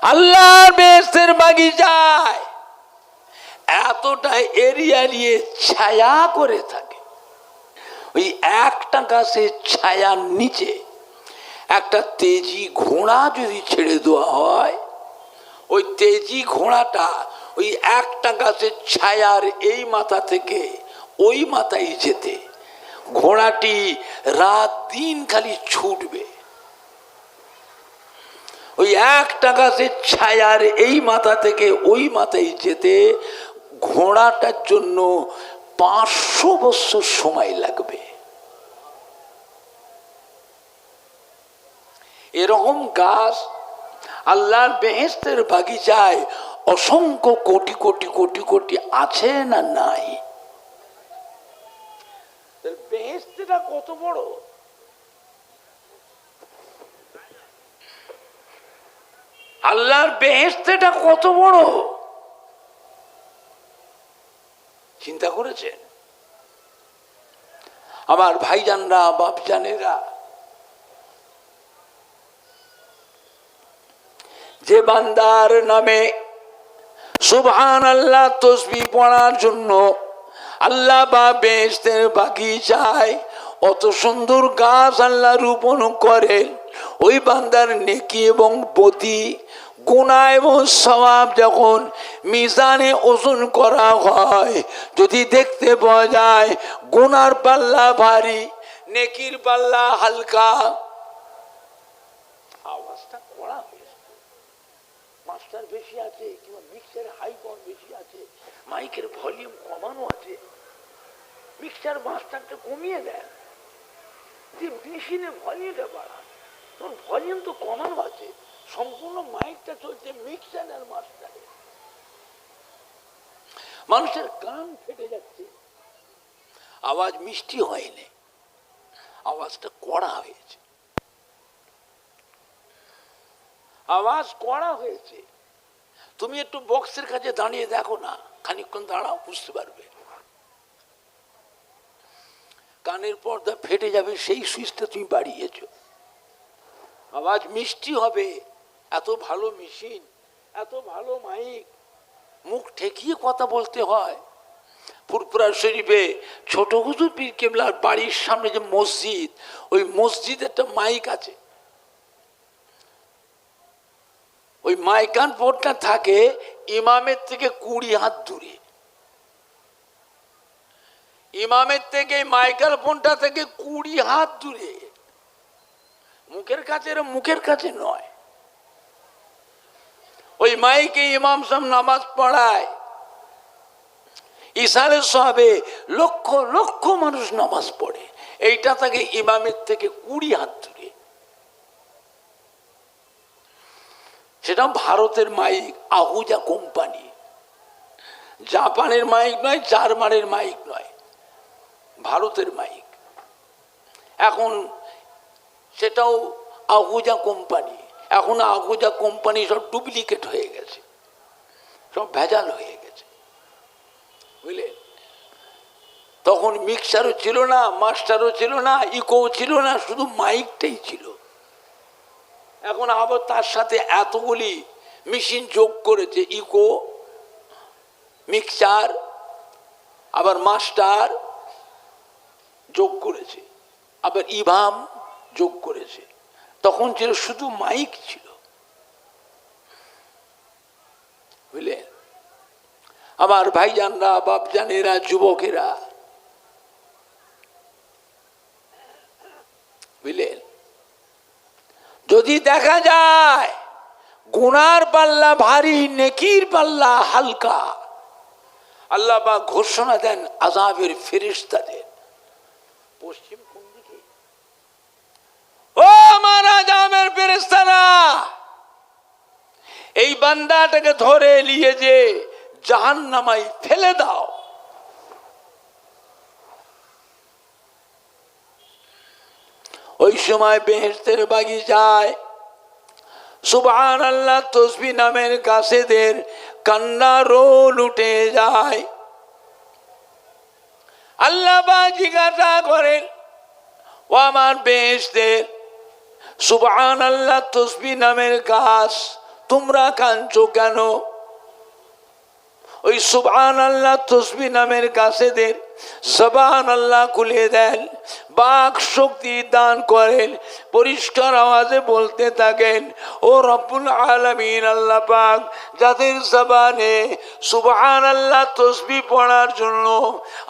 আল্লাহর বেহেশতের বাগিচায় এতটা এরিয়া নিয়ে ছায়া করে থাকে। ওই একটা গাছের ছায়ার নিচে একটা তেজি ঘোড়া যদি ছেড়ে দেওয়া হয়, ওই তেজি ঘোড়াটা ওই একটা গাছের ছায়ার এই মাথা থেকে ওই মাথায় যেতে ঘোড়াটি রাত দিন খালি ছুটবে। ওই একটা গাছের ছায়ার এই মাথা থেকে ওই মাথায় যেতে ঘোড়াটার জন্য 500 বছর সময় লাগবে। এরকম গাছ আল্লাহর বেহেশতের বাগিচায় অসংখ্য কোটি কোটি কোটি কোটি আছে না নাই? বেহেশতটা কত বড়! আল্লাহর বেহেশতটা কত বড় চিন্তা করেছেন? আমার ভাইজানরা, বাপজানেরা, যে বান্দার নামে সুবহানাল্লাহ তাসবিহ পড়ার জন্য আল্লাহ বা বেহেশতের বাগিচায় অত সুন্দর গাছ আল্লাহ রোপণ করেন, ওই বান্দার নেকি এবং বদি, গুনাহ এবং সওয়াব যখন মিজানে ওজন করা হয়, যদি দেখতে পাওয়া যায় গুনার পাল্লা ভারী, নেকির পাল্লা হালকা। আওয়াজটা কড়া হয়েছে, মাস্টার বেশি আছে কিংবা মিক্সার হাই পাওয়ার বেশি আছে, মাইকের ভলিউম কমানো আছে, মিক্সার মাস্টারটা কমিয়ে দেয়, মেশিনে ভলিউমটা বাড়ান, তখন ভলিউম তো কমানো আছে, সম্পূর্ণ মাইকটা চলছে মিক্সার আর মাস্টারে। মানুষের কান ফেটে যাচ্ছে, আওয়াজ মিষ্টি হয়নি, আওয়াজটা কড়া হয়েছে, আওয়াজ কড়া হয়েছে। তুমি একটু বক্সের কাছে দাঁড়িয়ে দেখো না, খানিকক্ষণ দাঁড়াও, বুঝতে পারবে। কানের পর্দা ফেটে যাবে, সেই সুইচটা তুমি বাড়িয়েছ, আওয়াজ মিষ্টি হবে। এত ভালো মেশিন, এত ভালো মাইক, মুখ ঠেকিয়ে কথা বলতে হয়। ফুরফুরা শরীফে ছোট হুজুর পীর কেবলার বাড়ির সামনে যে মসজিদ, ওই মসজিদে একটা মাইক আছে, ওই মাইকান বোর্ডটা থাকে ইমামের থেকে 20 হাত দূরে। ইমামের থেকে মাইকার ফোনটা থেকে 20 হাত দূরে, মুখের কাছে, মুখের কাছে নয়। ওই মাইকে ইমাম সাহেব নামাজ পড়ায়, ইশারের সাহাবে লক্ষ লক্ষ মানুষ নামাজ পড়ে, এইটা থাকে ইমামের থেকে 20 হাত দূরে। সেটা ভারতের মাইক, আহুজা কোম্পানি, জাপানের মাইক নয়, জার্মানের মাইক নয়, ভারতের মাইক। এখন সেটাও আহুজা কোম্পানি। এখন আহুজা কোম্পানি সব ডুপ্লিকেট হয়ে গেছে, সব ভেজাল হয়ে গেছে, বুঝলেন? তখন মিক্সারও ছিল না, মাস্টারও ছিল না, ইকোও ছিল না, শুধু মাইকটাই ছিল। এখন আবার তার সাথে এতগুলি মেশিন যোগ করেছে, ইকো, মিক্সার, আবার মাস্টার যোগ করেছে, আবার ইভাম যোগ করেছে। তখন ছিল শুধু মাইক ছিল, বুঝলেন? আমার ভাইজানরা, বাপজানেরা, যুবকেরা, বুঝলেন? যদি দেখা যায় গুনার পাল্লা ভারী, নেকির পাল্লা হালকা, আল্লাহ পাক ঘোষণা দেন আযাবের ফেরেশতাদের। পশ্চিম কোন দিকে? ও আমার আযাবের ফেরেশতারা, এই বান্দাটাকে ধরে নিয়ে যে জাহান্নামায় ফেলে দাও। ওই সময় বেহেশতের বাগিচায় সুবহানাল্লাহ তাসবিহ নামের গাছেদের কান্না রোল উঠে যায়। আল্লাহ পাক জিজ্ঞাসা করেন, ও আমার বেহেশতের, সুবহানাল্লাহ তাসবিহ নামের গাছ তোমরা কাঁদছো কেন? ওই সুবহানাল্লাহ তসবিহ নামের গাছেদের জবান আল্লাহ খুলে দেন, বাক শক্তি দান করেন, পরিষ্কার আওয়াজে বলতে থাকেন, ও রব্বুল আলামিন আল্লাহ পাক, যাদের জবানে সুবহানাল্লাহ তসবিহ পড়ার জন্য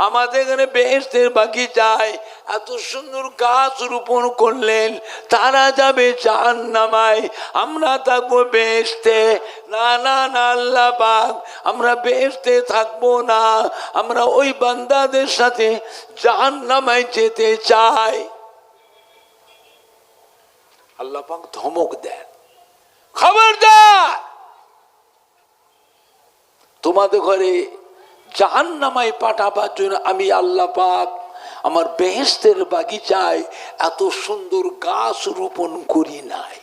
আমাদের এখানে বেহেশতের বাগিচায় এত সুন্দর গাছ রোপণ করলেন, তারা যাবে জাহান্নামায়, আমরা থাকবো বেহেশতে। না না না আল্লাহ পাক, আমরা বেহেশতে থাকবো না, আমরা ওই বান্দাদের সাথে জাহান্নামায় যেতে চাই। আল্লাহ পাক ধমক দেন, খবরদার, তোমাদের ঘরে জাহান্নামায় পাঠাবার জন্য আমি আল্লাহ পাক আমার বেহেশতের বাগিচায় এত সুন্দর গাছ রোপণ করি নাই।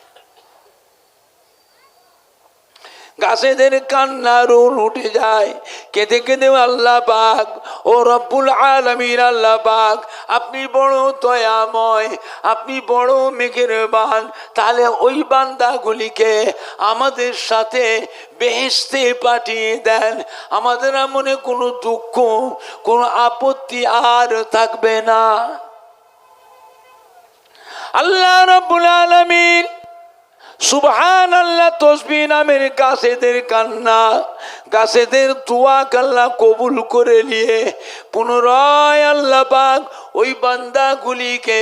গাছেদের কান্নার উঠে যায়, কেঁদে কেঁদে আল্লাহ পাক, ও রব্বুল আলামিন আল্লাহ পাক, আপনি বড় দয়াময়, আপনি বড় মেহেরবান, তাহলে ওই বান্দাগুলিকে আমাদের সাথে বেহেশতে পাঠিয়ে দেন, আমাদের মনে কোনো দুঃখ কোনো আপত্তি আর থাকবে না। আল্লাহ রব্বুল আলামিন সুবহানাল্লাহ তসবিহ নামের গাছেদের কান্না, গাছেদের দোয়া আল্লাহ কবুল করে নিয়ে পুনরায় আল্লাহ পাক ওই বান্দাগুলিকে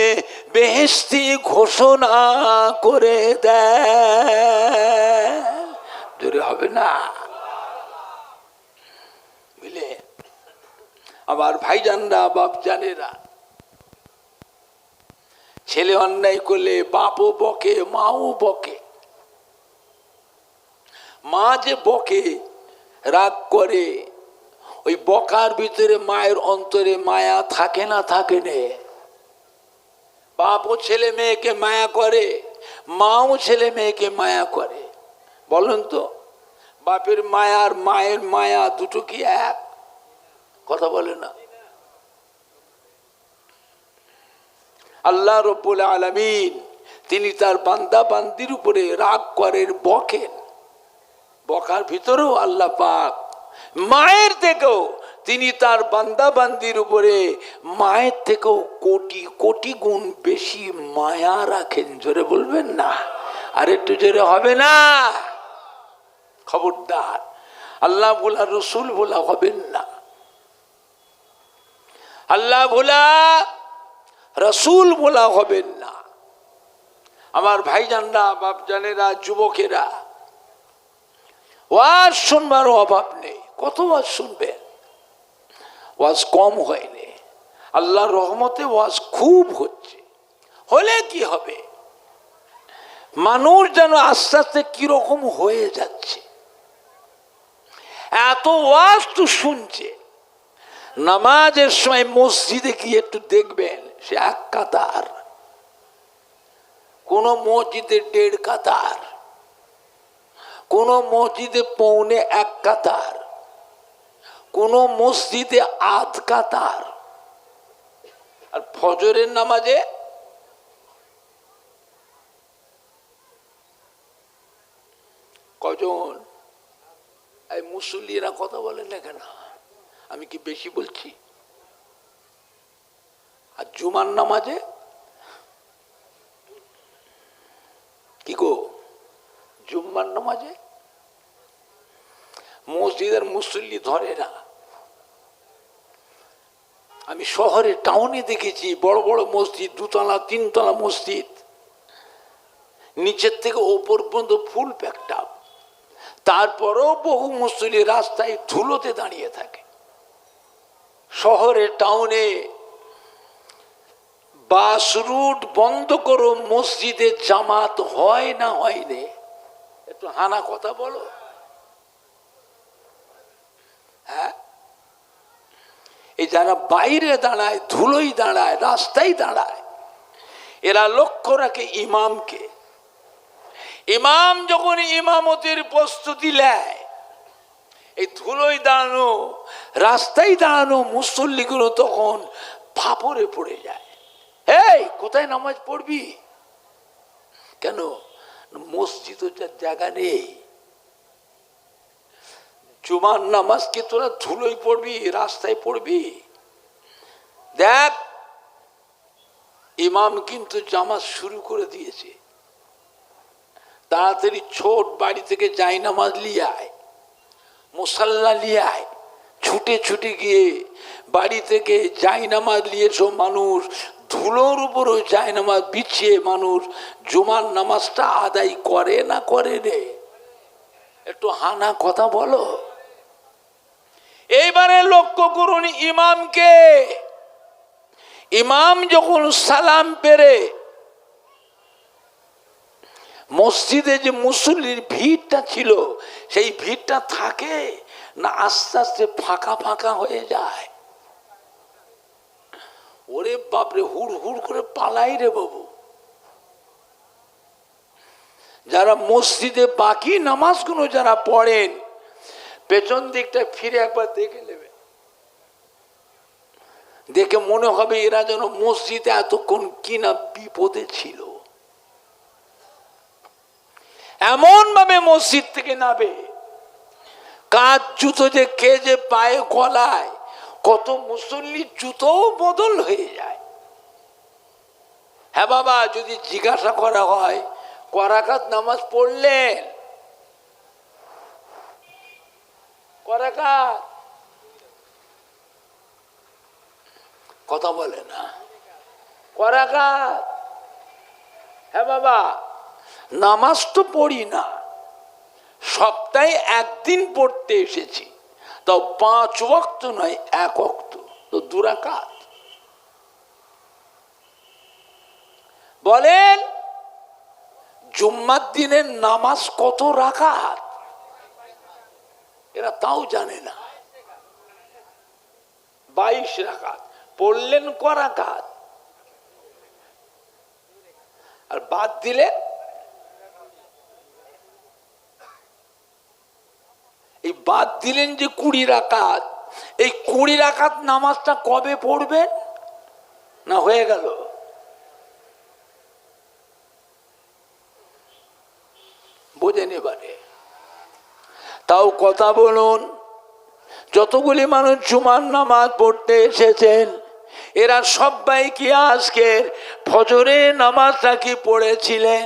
বেহেশতি ঘোষণা করে দেয়। জোরে হবে না? বুঝলে আবার ভাইজানরা, বাপ জানেরা, ছেলে অন্যায় করলে বাপও বকে, মাও বকে। মা যে বকে, রাগ করে, ওই বকার ভিতরে মায়ের অন্তরে মায়া থাকে না থাকে নে? বাপও ছেলে মেয়েকে মায়া করে, মাও ছেলে মেয়েকে মায়া করে। বলুন তো, বাপের মায়া আর মায়ের মায়া দুটো কি এক? কথা বলে না? আল্লাহ রব্বুল আলামিন তিনি তার বান্দা বান্দির উপরে রাগ করেন, বকেন। বকার ভিতরেও আল্লাহ পাক মায়ের থেকেও তিনি তার বান্দা বান্দির উপরে মায়ের থেকেও কোটি কোটি গুণ বেশি মায়া রাখেন। জোরে বলবেন না? আর একটু জোরে হবে না? খবরদার, আল্লাহ বলা রসুল বলা হবেন না। আল্লাহ বলা রসুল বলা হবেন না। আমার ভাইজানরা, বাপজানেরা, যুবকেরা, ওয়াজ শুনবার অভাব নেই। কত ওয়াজ শুনবেন? ওয়াজ কম হয়নি, আল্লাহর রহমতে ওয়াজ খুব হচ্ছে। হলে কি হবে? মানুষ যেন আস্তে আস্তে কিরকম হয়ে যাচ্ছে। এত ওয়াজ তো শুনছে, নামাজের সময় মসজিদে গিয়ে একটু দেখবেন, সে এক কাতার, কোন মসজিদে 1.5 কাতার, কোন মসজিদে 1.25 কাতার, কোন মসজিদে 1/2 কাতার। আর ফজরের নামাজে কজন? এই মুসল্লিরা কথা বলেন না কেন? আমি কি বেশি বলছি? আর জুমার নামাজে কি গো? জুম্মার নামাজে মসজিদের মুসল্লি ধরে না। আমি শহরে টাউনে দেখেছি বড় বড় মসজিদ, 2 তলা 3 তলা মসজিদ, নিচের থেকে ওপর পর্যন্ত ফুল প্যাকড আপ। তারপরেও বহু মুসল্লি রাস্তায় ধুলোতে দাঁড়িয়ে থাকে। শহরে টাউনে বাস রুট বন্ধ করো, মসজিদে জামাত হয় না হয় রে? একটু হানা কথা বলো। হ্যাঁ, এই যারা বাইরে দাঁড়ায়, ধুলোই দাঁড়ায়, রাস্তায় দাঁড়ায়, এরা লক্ষ্য রাখে ইমামকে। ইমাম যখন ইমামতির প্রস্তুতি নেয়, এই ধুলোয় দাঁড়ানো, রাস্তায় দাঁড়ানো মুসল্লিগুলো তখন ফাপড়ে পড়ে যায়। এই কোথায় নামাজ পড়বি? কেন? মসজিদ জায়গা নেই, জুমার নামাজ কি তোরা ধুলোই পড়বি, রাস্তায় পড়বি? দেখ, ইমাম কিন্তু জামাত শুরু করে দিয়েছে। তাড়াতাড়ি ছোট বাড়ি থেকে জায়নামাজ নিয়ে আয়, মুসাল্লা নিয়ে আয়, ছুটে ছুটে গিয়ে বাড়ি থেকে জায়নামাজ নিয়ে সব মানুষ ধুলোর উপরও জায়নামাজ বিছিয়ে মানুষ জুমার নামাজটা আদায় করে না করে রে? একটু হানা কথা বলো। এইবারে লক্ষ্য করুন ইমামকে। ইমাম যখন সালাম পেরে মসজিদে যে মুসল্লির ভিড়টা ছিল সেই ভিড়টা থাকে না আস্তে আস্তে ফাঁকা ফাঁকা হয়ে যায়? ওরে বাপরে, হুড় হুড় করে পালাই রে বাবু। যারা মসজিদে বাকি নামাজগুলো যারা পড়েন পেছন দিকটা ফিরে একবার দেখে নেবে, দেখে মনে হবে এরা যেন মসজিদে এতক্ষণ কিনা বিপদে ছিল। এমন ভাবে মসজিদ থেকে নাবে, কাজ জুতো যে কে যে পায়ে গলায়, কত মুসল্লির জুতোও বদল হয়ে যায়। হ্যাঁ বাবা, যদি জিজ্ঞাসা করা হয় করাকাত নামাজ পড়লেন, করাকাত কথা বলে না, করাকাত। হ্যাঁ বাবা, নামাজ তো পড়ি না, সপ্তাহে একদিন পড়তে এসেছি, তাও 5 ওয়াক্ত নয়, 1 ওয়াক্ত, তো 2 রাকাত। বলেন জুম্মার দিনের নামাজ কত রাকাত? এরা তাও জানে না। 22 রাকাত। পড়লেন ক রাকাত? আর বাদ দিলে এই বাদ দিলেন যে 20 রাকাত, এই 20 রাকাত নামাজটা কবে পড়বেন? না হয়ে গেল? বোঝেন এবারে? তাও কথা বলুন, যতগুলি মানুষ জুমার নামাজ পড়তে এসেছেন এরা সবাই কি আজকের ফজরের নামাজটা কি পড়েছিলেন?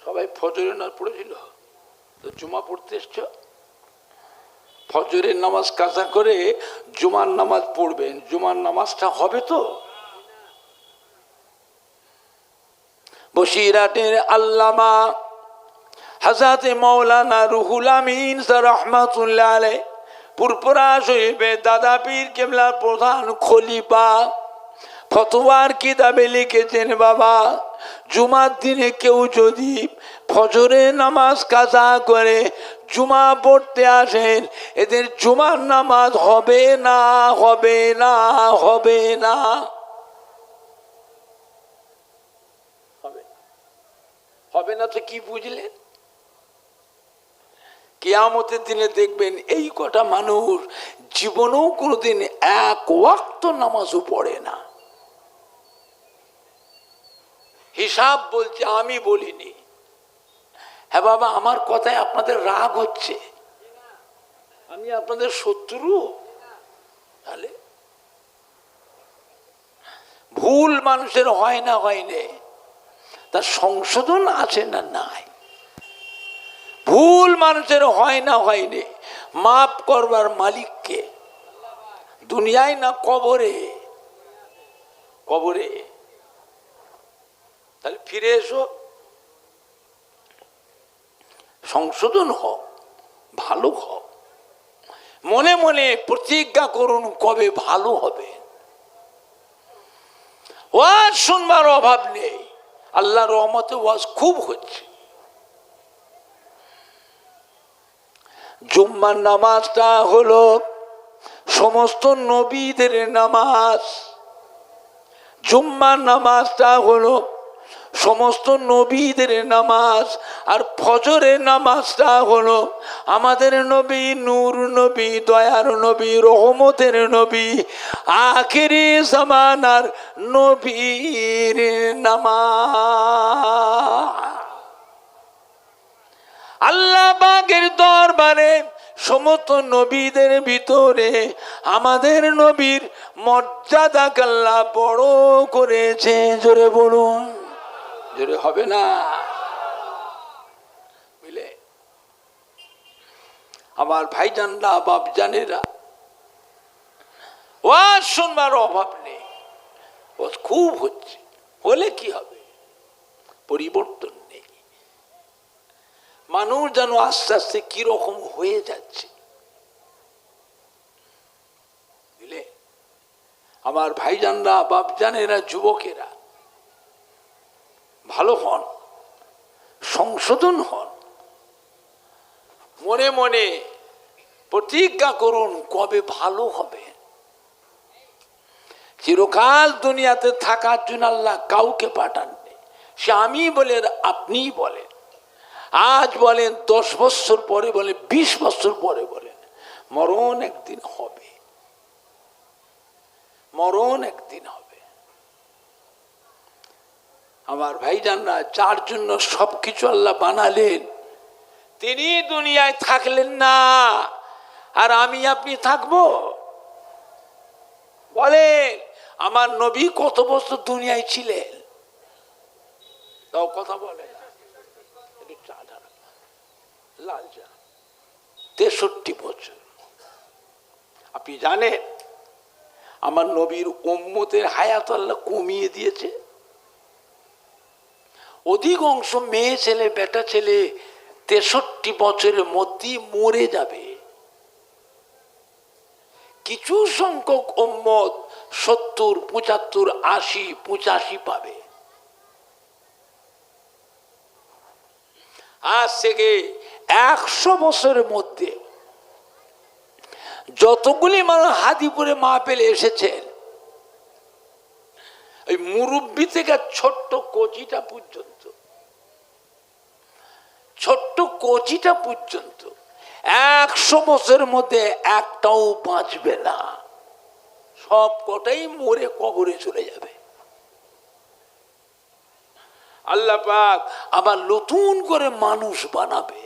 সবাই ফজরের নামাজ পড়েছিল তো জুমা পড়তে এসছ? ফজরের নামাজ কাজা করে জুমার নামাজ পড়বেন, জুমার নামাজটা হবে তো? বসিরহাটের আল্লামা হযরত মাওলানা রুহুল আমিন রাহমাতুল্লাহ আলাইহি পুরপুরা শরীফে দাদা পীর কেবলার প্রধান খলিফা ফতোয়ার কিতাবে লিখেছেন, বাবা জুমার দিনে কেউ যদি ফজরের নামাজ কাজা করে জুমা পড়তে আসেন এদের জুমার নামাজ হবে না, হবে না, হবে না। হবে না তো কি বুঝলেন? কিয়ামতের দিনে দেখবেন এই কটা মানুষ জীবনেও কোনোদিন 1 ওয়াক্ত নামাজও পড়ে না। হিসাব বলছে, আমি বলিনি। হ্যাঁ বাবা, আমার কথায় আপনাদের রাগ হচ্ছে? আমি আপনাদের শত্রু? তাহলে ভুল মানুষের হয় না, হয়নি, তার সংশোধন আছে না নাই? ভুল মানুষের হয় না, হয়নি, মাফ করবার মালিককে? দুনিয়ায় না কবরে? কবরে। তাহলে ফিরে এসো, সংশোধন হোক, ভালো হোক। মনে মনে প্রতিজ্ঞা করুন কবে ভালো হবে। ওয়াজ শুনবার অভাব নেই, আল্লাহর রহমতে ওয়াজ খুব হচ্ছে। জুম্মার নামাজটা হলো সমস্ত নবীদের নামাজ। জুম্মার নামাজটা হলো সমস্ত নবীদের নামাজ। আর ফজরের নামাজটা হলো আমাদের নবী, নূর নবী, দয়ার নবী, রহমতের নবী, আখিরি জামানার নবীর নামাজ। পাকের দরবারে সমস্ত নবীদের ভিতরে আমাদের নবীর মর্যাদা আল্লাহ বড় করেছে। জোরে বলুন, জোরে হবে না? বুঝলে আমার ভাইজানরা, বাপজানেরা, ওয়াজ শুনবার অভাব নেই। ওয়াজ খুব হচ্ছে, হলে কি হবে? পরিবর্তন নেই। মানুষ যেন আস্তে আস্তে কিরকম হয়ে যাচ্ছে। বুঝলে আমার ভাইজানরা, বাপজানেরা, যুবকেরা, ভালো হন, সংশোধন হন, মনে মনে প্রতিজ্ঞা করুন কবে ভালো হবে। চিরকাল দুনিয়াতে থাকার জন্য আল্লাহ কাউকে পাঠাননি। সে আমি বলেন, আপনি বলেন, আজ বলেন, 10 বছর পরে বলেন, 20 বছর পরে বলেন, মরণ একদিন হবে। মরণ একদিন হবে। আমার ভাইজানরা, যার জন্য সবকিছু আল্লাহ বানালেন তিনি দুনিয়ায় থাকলেন না, আর আমি আপনি থাকবো? বলেন, আমার নবী কত বছর দুনিয়ায় ছিলেন? তাও কথা বলে না। 63 বছর। আপনি জানেন আমার নবীর উম্মতের হায়াত আল্লাহ কমিয়ে দিয়েছে। অধিকাংশ মেয়ে ছেলে, বেটা ছেলে 63 বছরের মধ্যেই মরে যাবে। কিছু সংখ্যক উম্মত 70, 75, 80, 85 পাবে। আজ থেকে 100 বছরের মধ্যে যতগুলি মানুষ হাদিপুরে মাহফিলে এসেছেন, ওই মুরব্বী থেকে ছোট্ট কচিটা পর্যন্ত, ছোট্ট কচিটা পর্যন্ত 100 বছরের মধ্যে একটাও বাঁচবে না। সব কটাই মরে কবরে চলে যাবে। আল্লাহ পাক আবার নতুন করে মানুষ বানাবে।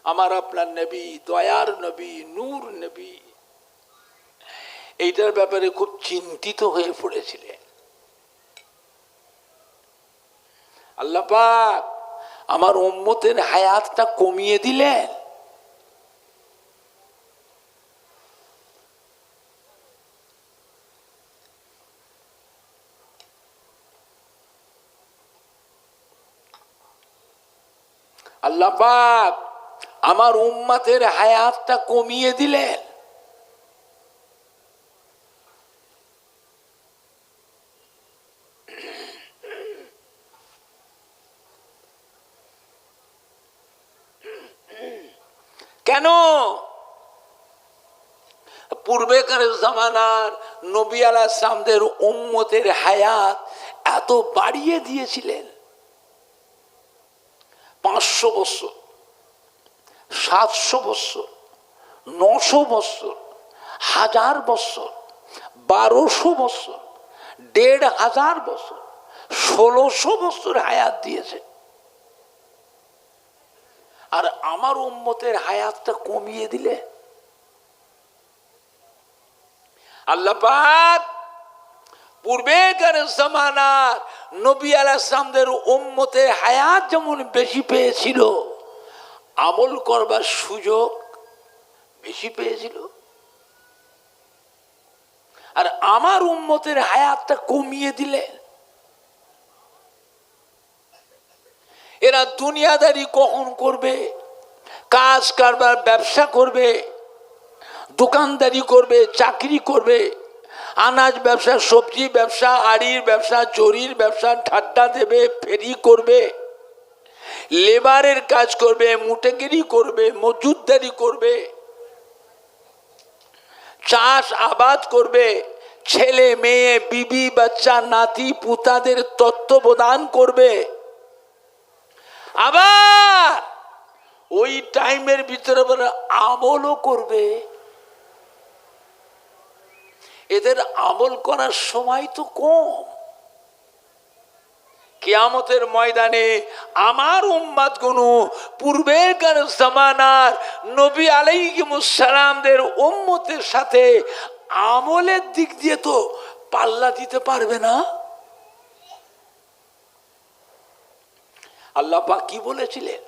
আমার আপনার নবী, দয়ার নবী, নূর নবী, এইটার ব্যাপারে খুব চিন্তিত হয়ে পড়েছিলেন। আল্লাহ পাক আমার উম্মতের হায়াতটা কমিয়ে দিলেন। আল্লাহ পাক আমার উম্মতের হায়াতটা কমিয়ে দিলেন। কেন? পূর্বেকার জামানার নবী আলাইহিস সালামদের উম্মতের হায়াত এত বাড়িয়ে দিয়েছিলেন। 500 বছর, 700 বছর, 900 বছর, 1000 বছর, 1200 বছর, 1500 বছর, 1600 বছর হায়াত দিয়েছে। আর আমার উম্মতের হায়াতটা কমিয়ে দিলে। আল্লাহ পাক পূর্বেকার জামানার নবী আলাইহিস সালামদের উম্মতের হায়াত যেমন বেশি পেয়েছিল, আমল করবার সুযোগ বেশি পেয়েছিল। আর আমার উম্মতের হায়াতটা কমিয়ে দিলে। এরা দুনিয়াদারি কখন করবে? কাজ কারবার, ব্যবসা করবে, দোকানদারি করবে, চাকরি করবে, আনাজ ব্যবসা, সবজি ব্যবসা, আড়ির ব্যবসা, জরির ব্যবসা, ঠাড্ডা দেবে, ফেরি করবে, লেবারের কাজ করবে, মুটেগিরি করবে, মজুদদারি করবে, চাষ আবাদ করবে, ছেলে মেয়ে, বিবি বাচ্চা, নাতি পুতাদের তত্ত্বাবধান করবে। আবার ওই টাইমের ভিতরে আমলও করবে। এদের আমল করার সময় তো কম। কিয়ামতের ময়দানে আমার উম্মত গুলো পূর্বেকার জামানার নবী আলাইহিস সালামদের উম্মতের সাথে আমলের দিক দিয়ে তো পাল্লা দিতে পারবে না। আল্লাহ পাক কি বলেছিলেন?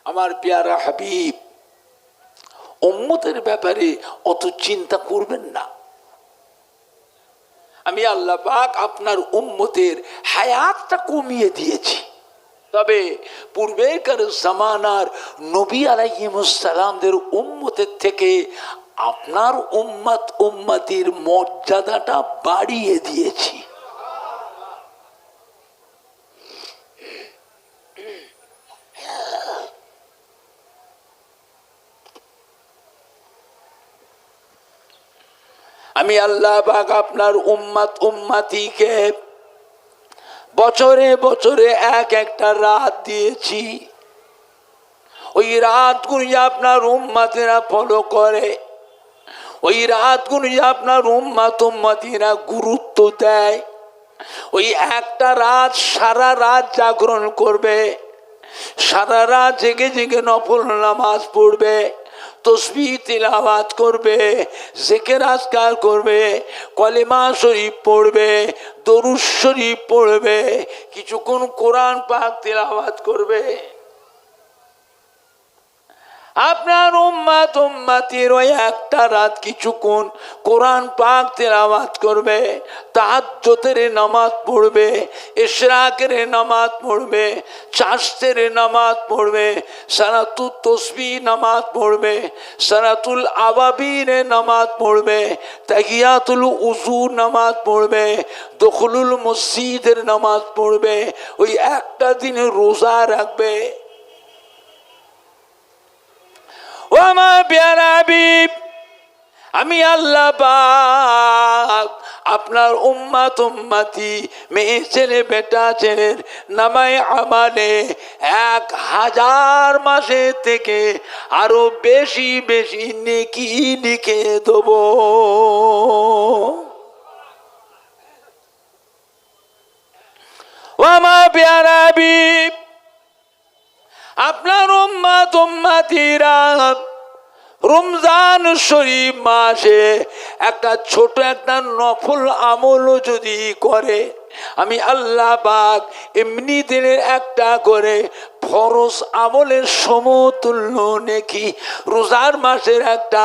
আমার পেয়ারা হাবিব, উম্মতের ব্যাপারে অত চিন্তা করবেন না। আমি আল্লাহ পাক আপনার উম্মতের হায়াতটা কমিয়ে দিয়েছি, তবে পূর্বেকার জামানার নবী আলাইহিস সালামদের উম্মতের থেকে আপনার উম্মত উম্মতির মর্যাদাটা বাড়িয়ে দিয়েছি। আমি আল্লাহ পাক আপনার উম্মত উম্মতিকে বছরে বছরে এক একটা রাত দিয়েছি। ওই রাতগুলি আপনার উম্মতিরা ফলো করে, ওই রাতগুলি আপনার উম্মত উম্মতিরা গুরুত্ব দেয়। ওই একটা রাত সারা রাত জাগরণ করবে, সারা রাত জেগে জেগে নফল নামাজ পড়বে, তসবিহ তিলাওয়াত করবে, জিকির আজকার করবে, কলেমা শরীফ পড়বে, দরুদ শরীফ পড়বে, কিছুক্ষণ কোরআন পাক তিলাওয়াত করবে। আপনার উম্মত উম্মতির ওই একটা রাত কিছুক্ষণ কোরআন পাক তিলাওয়াত করবে, তাহাজ্জুদের নামাজ পড়বে, ইশরাকের নামাজ পড়বে, চাশতের নামাজ পড়বে, সালাতুত তাসবিহ নামাজ পড়বে, সালাতুল আওয়াবির নামাজ পড়বে, তাহিয়াতুল উযু নামাজ পড়বে, দুখুলুল মসজিদের নামাজ পড়বে, ওই একটা দিনে রোজা রাখবে। ও আমার প্যারা হাবিব, আমি আল্লাহ পাক আপনার উম্মত উম্মতি মেয়ে ছেলে বেটা ছেলের নামায়ে আমালে 1000 মাসে থেকে আরো বেশি বেশি নেকি লিখে দেব। ও আমার প্যারা হাবিব, আপনার উম্মত উম্মতিরা রমজান শরীফ মাসে একটা ছোট একটা নফল আমলও যদি করে, আমি আল্লাহ পাক এমনি দিনের একটা করে ফরজ আমলের সমতুল্য নেকি রোজার মাসের একটা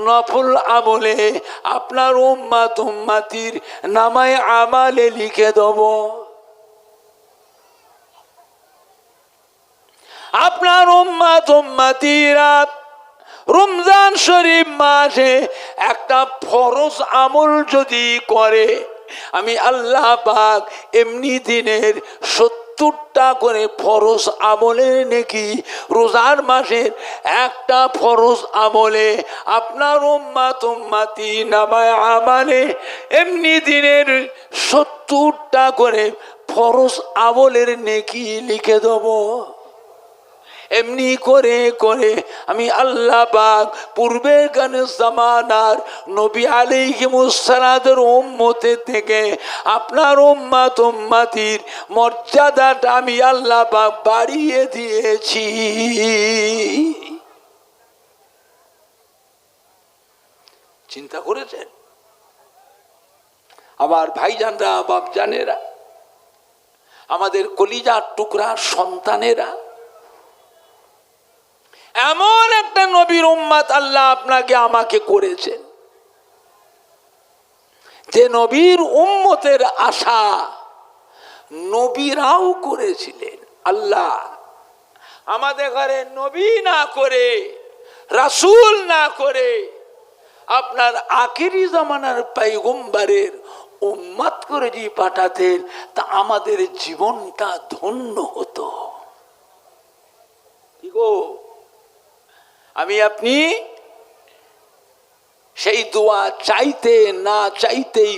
নফল আমলে আপনার উম্মত উম্মতির নামায়ে আমালে লিখে দেব। আপনার উম্মত উম্মতিরা রমজান শরীফ মাসে একটা ফরজ আমল যদি করে, আমি আল্লাহ পাক এমনি দিনের 70টা করে ফরজ আমলের নেকি রোজার মাসের একটা ফরজ আমলে আপনার উম্মত উম্মতি নামায়ে আমালে এমনি দিনের 70টা করে ফরজ আমলের নেকি লিখে দেব। এমনি করে করে আমি আল্লাহ পাক পূর্বের গানের জামানার নবী আলাইহিস সালামের উম্মতের থেকে আপনার উম্মত উম্মতির মর্যাদাটা আমি আল্লাহ পাক বাড়িয়ে দিয়েছি। চিন্তা করেছেন আমার ভাইজানরা, বাপজানেরা, আমাদের কলিজার টুকরা সন্তানেরা, এমন একটা নবীর উম্মত আল্লাহ আপনাকে আমাকে করেছেন যে নবীর উম্মতের আশা নবীরাও করেছিলেন। আল্লাহ আমাদের ঘরে নবী না করে, রাসূল না করে আপনার আখিরি জামানার পয়গম্বরের উম্মত করে যদি পাঠাতেন, তা আমাদের জীবনটা ধন্য হতো। কি গো, আমি আপনি সেই দোয়া চাইতে না চাইতেই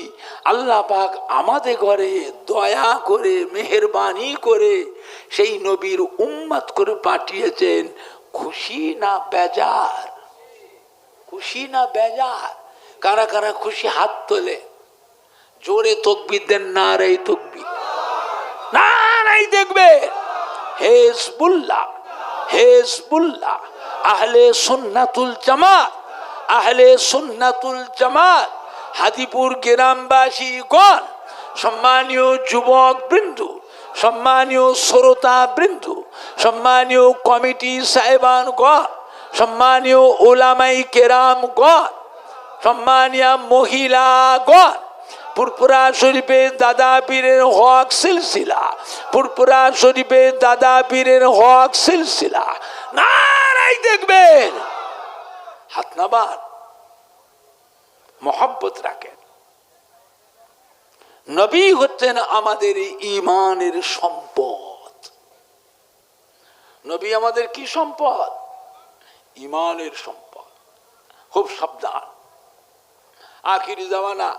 আল্লাহ পাক আমাদের ঘরে দয়া করে মেহেরবানি করে সেই নবীর উম্মত করে পাঠিয়েছেন। খুশি না বেজার? খুশি না বেজার? কারা কারা খুশি হাত তোলে, জোরে তাকবীর দেন, নারে তাকবীর। নারাই দেখবে হিজবুল্লাহ হিজবুল্লাহ আহলে সুন্নাতুল জামাত আহলে সুন্নাতুল জামাত হাদিপুর গ্রামবাসীগণ সম্মানীয় যুবক বৃন্দু সম্মানীয় শ্রোতা বৃন্দু সম্মানীয় কমিটি সাহেবানগণ সম্মানীয় ওলামাই কেরামগণ সম্মানীয় মহিলাগণ পুরপুরা শরীফের দাদা পীরের হক সিলসিলা পুরপুরা শরীফের দাদা পীরের হক সিলসিলা নারাই দেখবেন হাত নামান মোহাব্বত রাখেন। নবী হচ্ছেন আমাদের ঈমানের সম্পদ। নবী আমাদের কি সম্পদ? ঈমানের সম্পদ। খুব সাবধান, আখিরি জামানা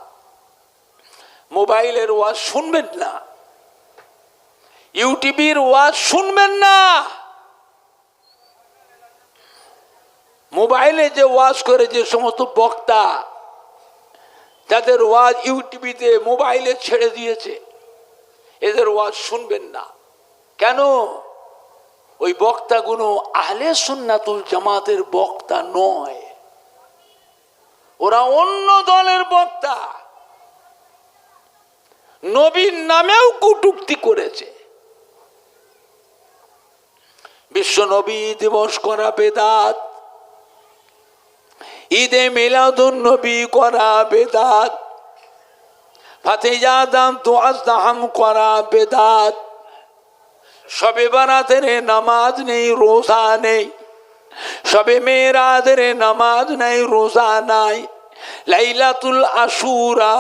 মোবাইলের ওয়াজ শুনবেন না, ইউটিউবের ওয়াজ শুনবেন না। মোবাইলে যে ওয়াজ করে যে সমস্ত বক্তা যাদের ওয়াজ ইউটিউবে মোবাইলে ছেড়ে দিয়েছে, এদের ওয়াজ শুনবেন না। কেন? ওই বক্তাগুলো আহলে সুন্নাতুল জামাতের বক্তা নয়, ওরা অন্য দলের বক্তা। নবীর নামেও কটূক্তি করেছে। বিশ্ব নবী দিবস করা বেদাত, ঈদে মিলাদুন নবী করা বেদাত, ফাতিহাদাম দুআজদাহাম করা বেদাত, শবে বারাতের নামাজ নেই, রোজা নেই, শবে মেরাজের নামাজ নেই, রোজা নাই, লাইলাতুল আশুরা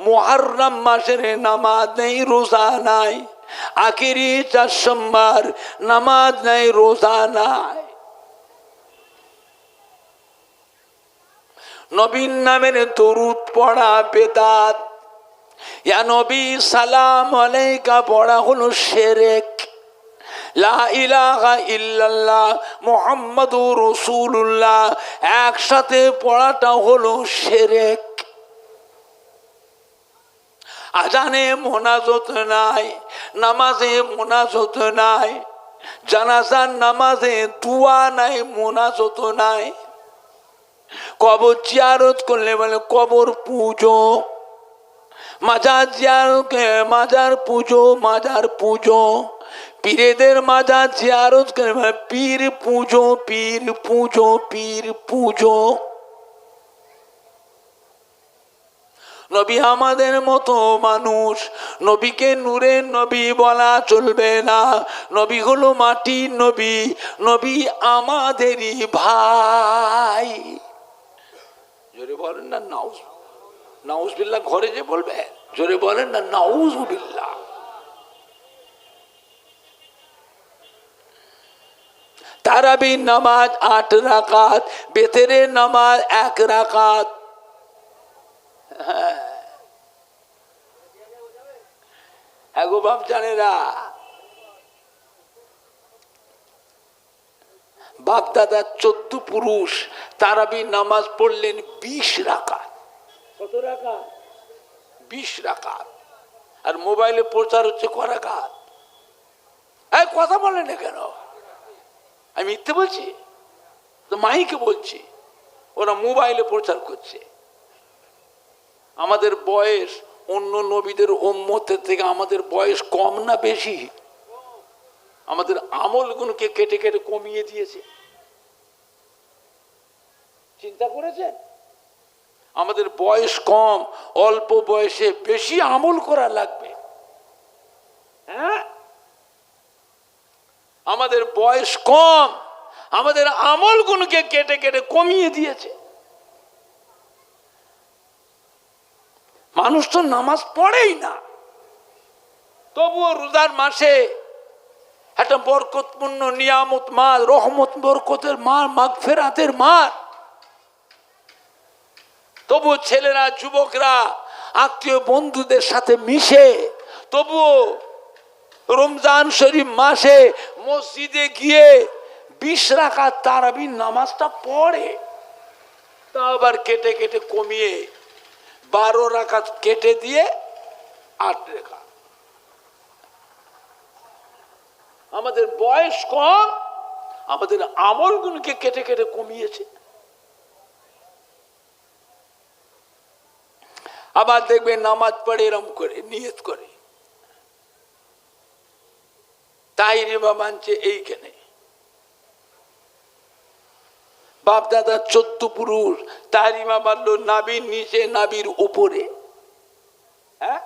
মুহররম মাসের নামাজ নেই, রোজা নাই, আখিরি চারশম্বার নামাজ নাই, রোজা নাই। নবীর নামের দরুদ পড়া বেদাত, ইয়া নবী সালাম আলাইকা পড়া হলো শিরক, লা ইলাহা ইল্লাল্লাহ মুহাম্মাদুর রাসূলুল্লাহ একসাথে পড়াটা হলো শিরক। আজানে মোনাজাত নাই, নামাজে মোনাজাত নাই, জানাজার নামাজে দুয়া নাই, মোনাজাত নাই। কবর জিয়ারত করলে বলে কবর পুজো, মাজার জিয়ারত মাজার পুজো, মাজার পুজো, পীরেদের মাজার জিয়ারত করে পীর পুজো, পীর পুজো, পীর পুজো। নবী আমাদের মতো মানুষ, নবীকে নূরের নবী বলা চলবে না। নবী হলো মাটির নবী, নবী আমাদেরই ভাই। জোরে বলেন না নাউজ, নাউজবিল্লাহ ঘরে যে বলবে, জোরে বলেন না নাউজুবিল্লাহ। তারাবির নামাজ 8 রাকাত, বেতেরের নামাজ 1 রাকাত। হ্যাঁ গো বাপ জানেরা, বাপ দাদা 14 পুরুষ তারাবির নামাজ পড়লেন 20 রাকাত। কত রাকাত? 20 রাকাত। আর মোবাইলে প্রচার হচ্ছে ক রাকাত? এই কথা বলেন না কেন? আমি মিথ্যে বলছি? তো মাইকে বলছি, ওরা মোবাইলে প্রচার করছে। আমাদের বয়স অন্য নবীদের উম্মতের থেকে আমাদের বয়স কম না বেশি? আমাদের আমলগুলোকে কেটে কেটে কমিয়ে দিয়েছে। চিন্তা করেছেন? আমাদের বয়স কম, অল্প বয়সে বেশি আমল করা লাগবে। হ্যাঁ, আমাদের বয়স কম, আমাদের আমলগুলোকে কেটে কেটে কমিয়ে দিয়েছে। মানুষ তো নামাজ পড়েই না, তবুও রোজার মাসে একটা বরকতপূর্ণ নিয়ামত মাস, রহমত বরকতের মাস, মাগফিরাতের মাস, তবুও ছেলেরা যুবকরা আত্মীয় বন্ধুদের সাথে মিশে তবুও রমজান শরীফ মাসে মসজিদে গিয়ে 20 রাকাত তারাবির নামাজটা পড়ে। তা আবার কেটে কেটে কমিয়ে 12 রাকাত কেটে দিয়ে 8 রাকাত। আমাদের বয়স কম, আমাদের আমলগুলোকে কেটে কেটে কমিয়েছে। আবার দেখবেন নামাজ পড়ে এরম করে নিয়ত করে তাহিরিমা মানছে এইখানে, বাপ দাদা 14 পুরুষ তাহিরিমা মানলো নাবির নিচে নাবির উপরে। হ্যাঁ,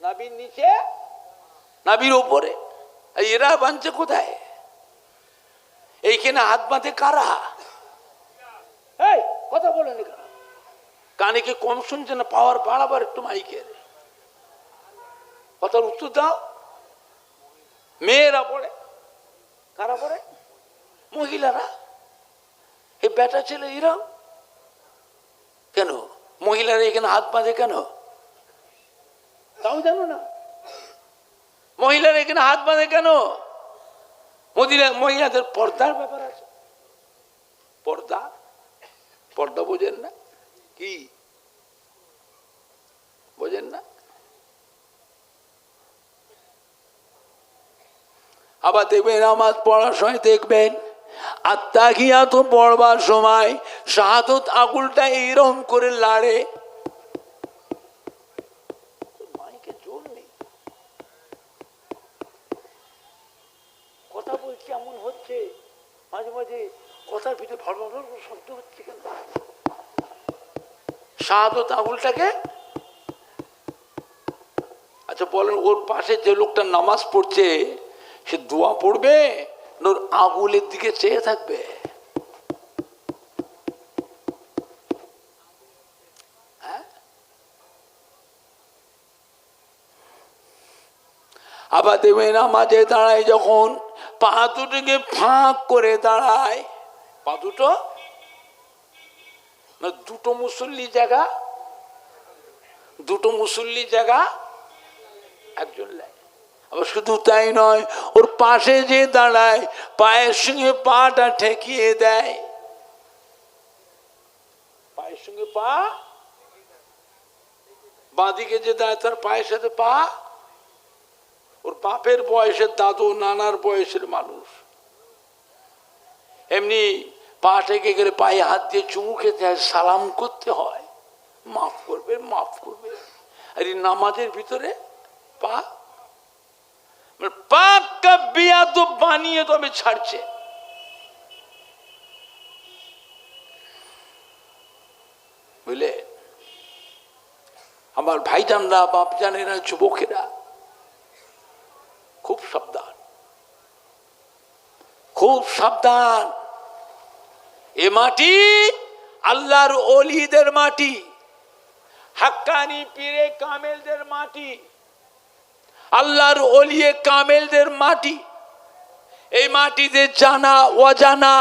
নাবির নিচে নাবির উপরে। এরা বানছে কোথায়? এইখানে হাত বাঁধে কারা? এই কথা বলেন, কানে কি কম শুনছে না? পাওয়ার বাড়াবার একটু মাইকের কথার উত্তর দাও। মেয়েরা পড়ে, কারা পড়ে? মহিলারা। এই বেটা ছেলে এরা কেন মহিলারা এখানে হাত বাঁধে কেন? তাও জানো না মহিলারা এখানে হাত বাঁধে কেন? মহিলাদের পর্দার ব্যাপার আছে। পর্দা, পর্দা বোঝেন না? কি বোঝেন না? আবার দেখবেন নামাজ পড়ার সময় দেখবেন আত্তাহিয়াত পড়বার সময় শাহাদত আঙুলটা এইরকম করে লাড়ে। মাইকে জোর নেই, কথা বলছি এমন হচ্ছে মাঝে মাঝে কথার ভিতরে ভর ভর শব্দ হচ্ছে কেন? শাহাদত আঙুলটাকে, আচ্ছা বলেন, ওর পাশে যে লোকটা নামাজ পড়ছে সে দোয়া পড়বে না ওর আঙুলের দিকে চেয়ে থাকবে? আবার দেখবে নামাজে দাঁড়ায় যখন পা দুটোকে ফাঁক করে দাঁড়ায়, পা দুটো দুটো মুসল্লি জায়গা, দুটো মুসল্লি জায়গা একজন লাই। আবার শুধু তাই নয়, ওর পাশে যে দাঁড়ায় পায়ের সঙ্গে পাটা ঠেকিয়ে দেয়, পায়ের সঙ্গে পা, বাঁদিকে যে দাঁড়ায় তার পায়ের সাথে পা। ওর বাপের বয়সের দাদু নানার বয়সের মানুষ এমনি পা ঠেকে গেলে পায়ে হাত দিয়ে চুমু খেতে হয়, সালাম করতে হয়, মাফ করবে মাফ করবে। আর এই নামাজের ভিতরে পা পাক্কা বিয়া তো বানিয়ে তবে ছাড়ছে। বুঝলে আমার ভাইজানরা, বাপজানেরা, যুবকেরা খুব সাবধান, খুব সাবধান। এ মাটি আল্লাহর ওলিদের মাটি, হাক্কানি পীরে কামেলদের মাটি, আল্লাহর ওলিয়ে কামেলদের মাটি। এই মাটিতে জানা অজানা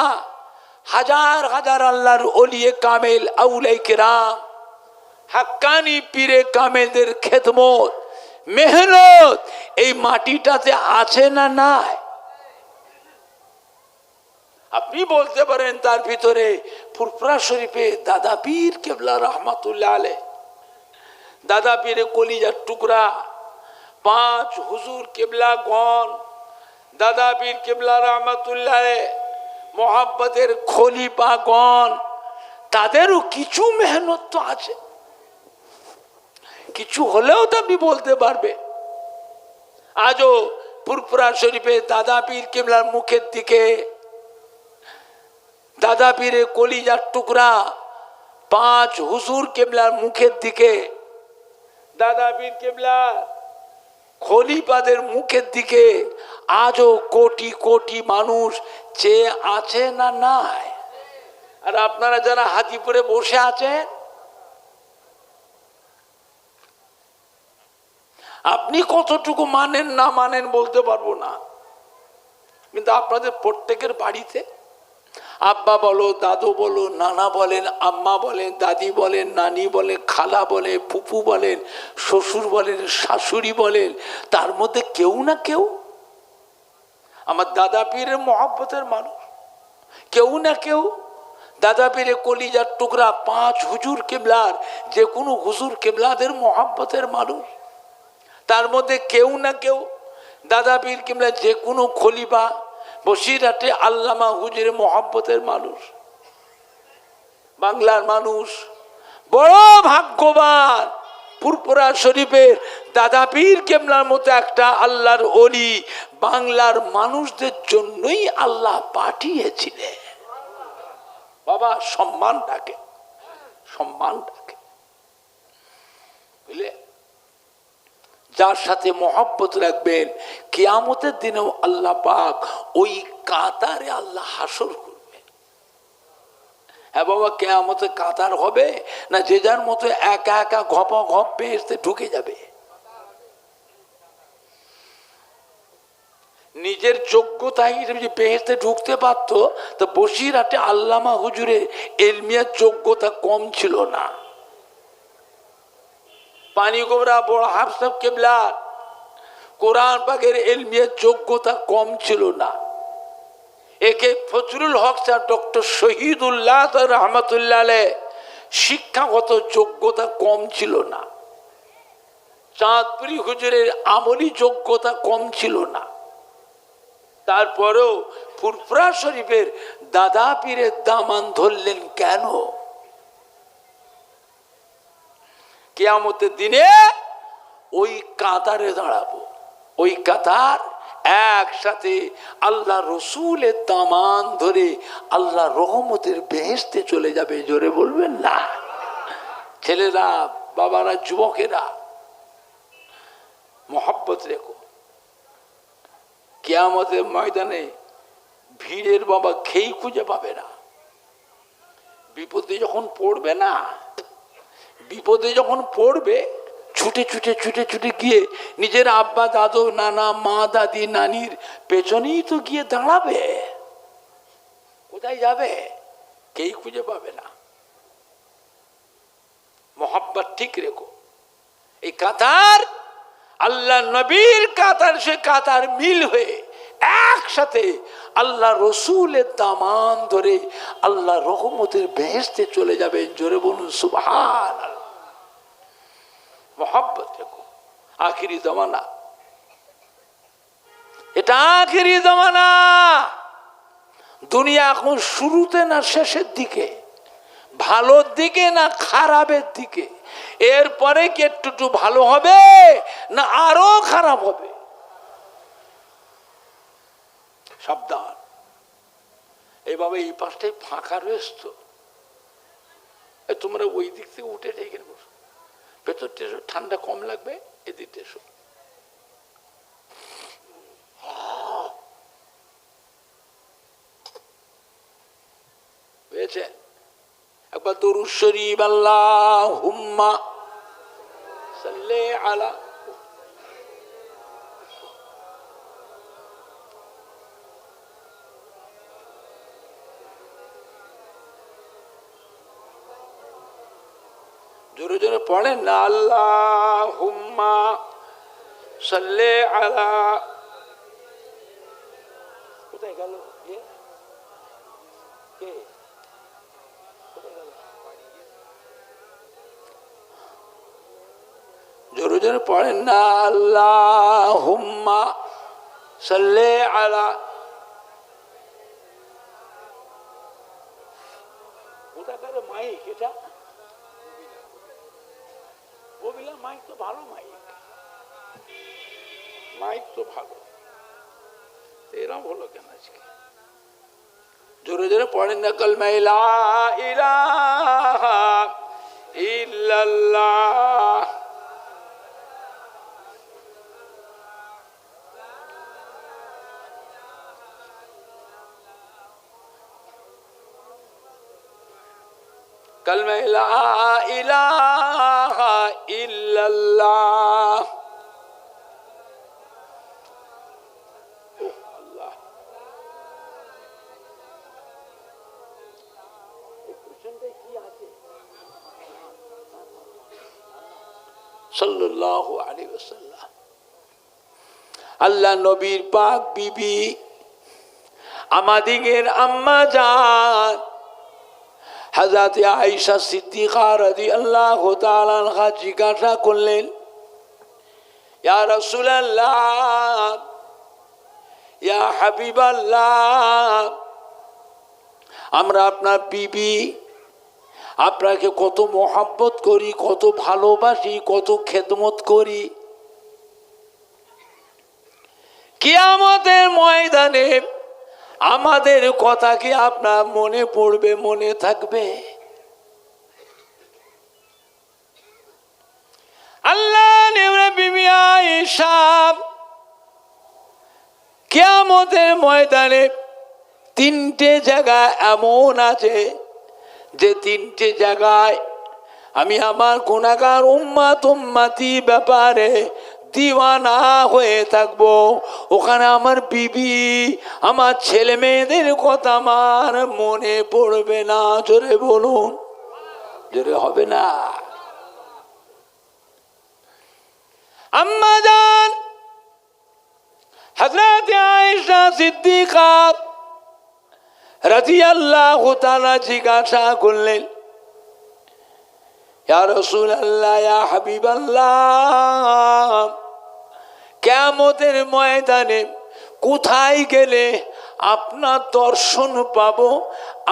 হাজার হাজার আল্লাহর ওলিয়ে কামেল, আউলাই কেরাম, হাক্কানি পীরে কামেলদের খেদমত, মেহনত এই মাটিটাতে আছে না নাই? আপনি বলতে পারেন তার ভিতরে ফুরফুরা শরীফে দাদা পীর কেবলা রহমাতুল্লাহ আলাইহ, দাদা পীরে কলিজার টুকরা 5 হুজুর কেবলাগণ, দাদা পীর কেবলা রহমাতুল্লাহ আলাইহ মোহাব্বতের খলিফাগণ, তাদেরও কিছু মেহনত তো আছে, কিছু হলেও তো আপনি বলতে পারবে। আজও ফুরফুরা শরীফে দাদা পীর কেবলার মুখের দিকে, দাদা পীরে কলিজার টুকরা 5 হুজুর কেবলার মুখের দিকে, দাদা পীর কেবলার খলিফাদের মুখের দিকে আজও কোটি কোটি মানুষ চেয়ে আছে না নাই? আর আপনারা যারা হাজিপুরে বসে আছেন, আপনি কতটুকু মানেন না মানেন বলতে পারবো না, কিন্তু আপনাদের প্রত্যেকের বাড়িতে আব্বা বলো, দাদু বলো, নানা বলেন, আম্মা বলেন, দাদি বলেন, নানি বলেন, খালা বলে, ফুপু বলেন, শ্বশুর বলেন, শাশুড়ি বলেন, তার মধ্যে কেউ না কেউ আমার দাদা পীরের মহব্বতের মানুষ, কেউ না কেউ দাদা পীরে কলিজার টুকরা 5 হুজুর কেবলার, যে কোনো হুজুর কেবলাদের মহব্বতের মানুষ, তার মধ্যে কেউ না কেউ দাদা পীর কিংবা যে কোনো খলিফা বসিরহাটে আল্লামা হুজুরের মহব্বতের মানুষ, বাংলার মানুষ বড় ভাগ্যবান। ফুরফুরা শরীফের দাদা পীর কেবলার মতো একটা আল্লাহর ওলি বাংলার মানুষদের জন্যই আল্লাহ পাঠিয়েছিলেন। বাবা সম্মান ডাকে, সম্মান ডাকে, বুঝলে? যার সাথে মহব্বত রাখবেন কিয়ামতের দিনেও আল্লাহ পাক ওই কাতারে আল্লাহ হাসর করবে। হ্যাঁ বাবা, কিয়ামতে কাতার হবে না যে যার মতো একা একা ঘপ ঘপ বেহেশতে ঢুকে যাবে? নিজের যোগ্যতা হিসেবে যে বেহেশতে ঢুকতে পারত, তো বসিরহাটে আল্লামা হুজুরের ইলমিয়ার যোগ্যতা কম ছিল না। পানি গোবরা বড় হাফসাব কেবলা কোরআন পাকের ইলমিয়ার যোগ্যতা কম ছিল না। একে ফজলুল হক স্যার, ডক্টর শহীদুল্লাহ রহমতুল্লাহ আলাইহ শিক্ষাগত যোগ্যতা কম ছিল না। চাঁদপুরি হুজুরের আমলি যোগ্যতা কম ছিল না। তারপরেও ফুরফুরা শরীফের দাদা পীরের দামান ধরলেন কেন? কিয়ামতের দিনে ওই কাতারে দাঁড়াবো, ওই কাতার একসাথে আল্লাহ রসুলের দামান ধরে আল্লাহ রহমতের বেহেশতে চলে যাবে। জোরে বলবেন না? ছেলেরা, বাবারা, যুবকেরা, মহব্বত রেখো। কিয়ামতের ময়দানে ভিড়ের বাবা খেই খুঁজে পাবে না। বিপদে যখন পড়বে না, বিপদে যখন পড়বে ছুটে ছুটে ছুটে ছুটে গিয়ে নিজের আব্বা, দাদু, নানা, মা, দাদি, নানির পেছনেই তো গিয়ে দাঁড়াবে। কোথায় যাবে? কেই খুঁজে পাবে না। মোহাব্বত ঠিক রেখো। এই কাতার আল্লাহ নবীর কাতার, সে কাতার মিল হয়ে একসাথে আল্লাহ রসুলের দামান ধরে আল্লাহ রহমতের বেহেশতে চলে যাবেন। জোরে বলুন সুবহানাল্লাহ। মোহাব্বত রেখো। আখিরি জমানা, এটা আখিরি জমানা। দুনিয়া এখন শুরুতে না শেষের দিকে, ভালোর দিকে না খারাপের দিকে? এরপরে কি একটু ভালো হবে না আরো খারাপ হবে? সাবধান। এইভাবে এই পাশটাই ফাঁকা রয়েছে, তোমরা ওই দিক থেকে উঠে রেখে বসো। ভেতরটা এসো, ঠান্ডা কম লাগবে। এদিকটা এসো। বুঝেছেন? একবার দরুদ শরীফ আল্লাহুম্মা সাল্লি আলা। জোরে জোরে পড়েন না, আল্লাহুম্মা সাল্লি আলা। কোথায় গেল? কে জোরে জোরে পড়েন না, আল্লাহুম্মা সাল্লি আলা। কোথাকার মাইক এটা? ববিলা মাইক তো ভালো, মাইক মাইক তো ভালো। এরকম হলো কেন আজকে? জোরে জোরে পড়েন না, কালমা লা ইলাহা ইল্লাল্লাহ। কালমা লা ইলাহা ইল্লাল্লাহ। আল্লাহ, কি আছে? সাল্লাল্লাহু আলাইহি ওয়াসাল্লাম। আল্লাহ নবীর পাক বিবি আমাদের আম্মা জান হযরত আয়েশা সিদ্দিকা রাদিয়াল্লাহু তাআলা আনহা জিজ্ঞাসা করলেন, ইয়া রাসূলুল্লাহ, ইয়া হাবিবাল্লাহ, আমরা আপনার বিবি, আপনাকে কত মোহাব্বত করি, কত ভালোবাসি, কত খেদমত করি। কিয়ামতের ময়দানে আমাদের কথা কি আপনার মনে পড়বে, মনে থাকবে? আল্লাহ বিবি আয়েশা কিয়ামতের ময়দানে তিনটে জায়গা এমন আছে যে তিনটে জায়গায় আমি আমার গুনাহগার উম্মতি ব্যাপারে দিওয়ানা হয়ে থাকবো। ওখানে আমার বিবি, আমার ছেলে মেয়েদের কথা আমার মনে পড়বে না। জোরে বলুন, জোরে হবে না? আম্মা জান হযরত আয়েশা সিদ্দিকা রাদিয়াল্লাহু তাআলা জিজ্ঞাসা করলেন, ইয়া রাসূলুল্লাহ, ইয়া হাবিবাল্লাহ, কিয়ামতের ময়দানে কোথায় গেলে আপনার দর্শন পাবো,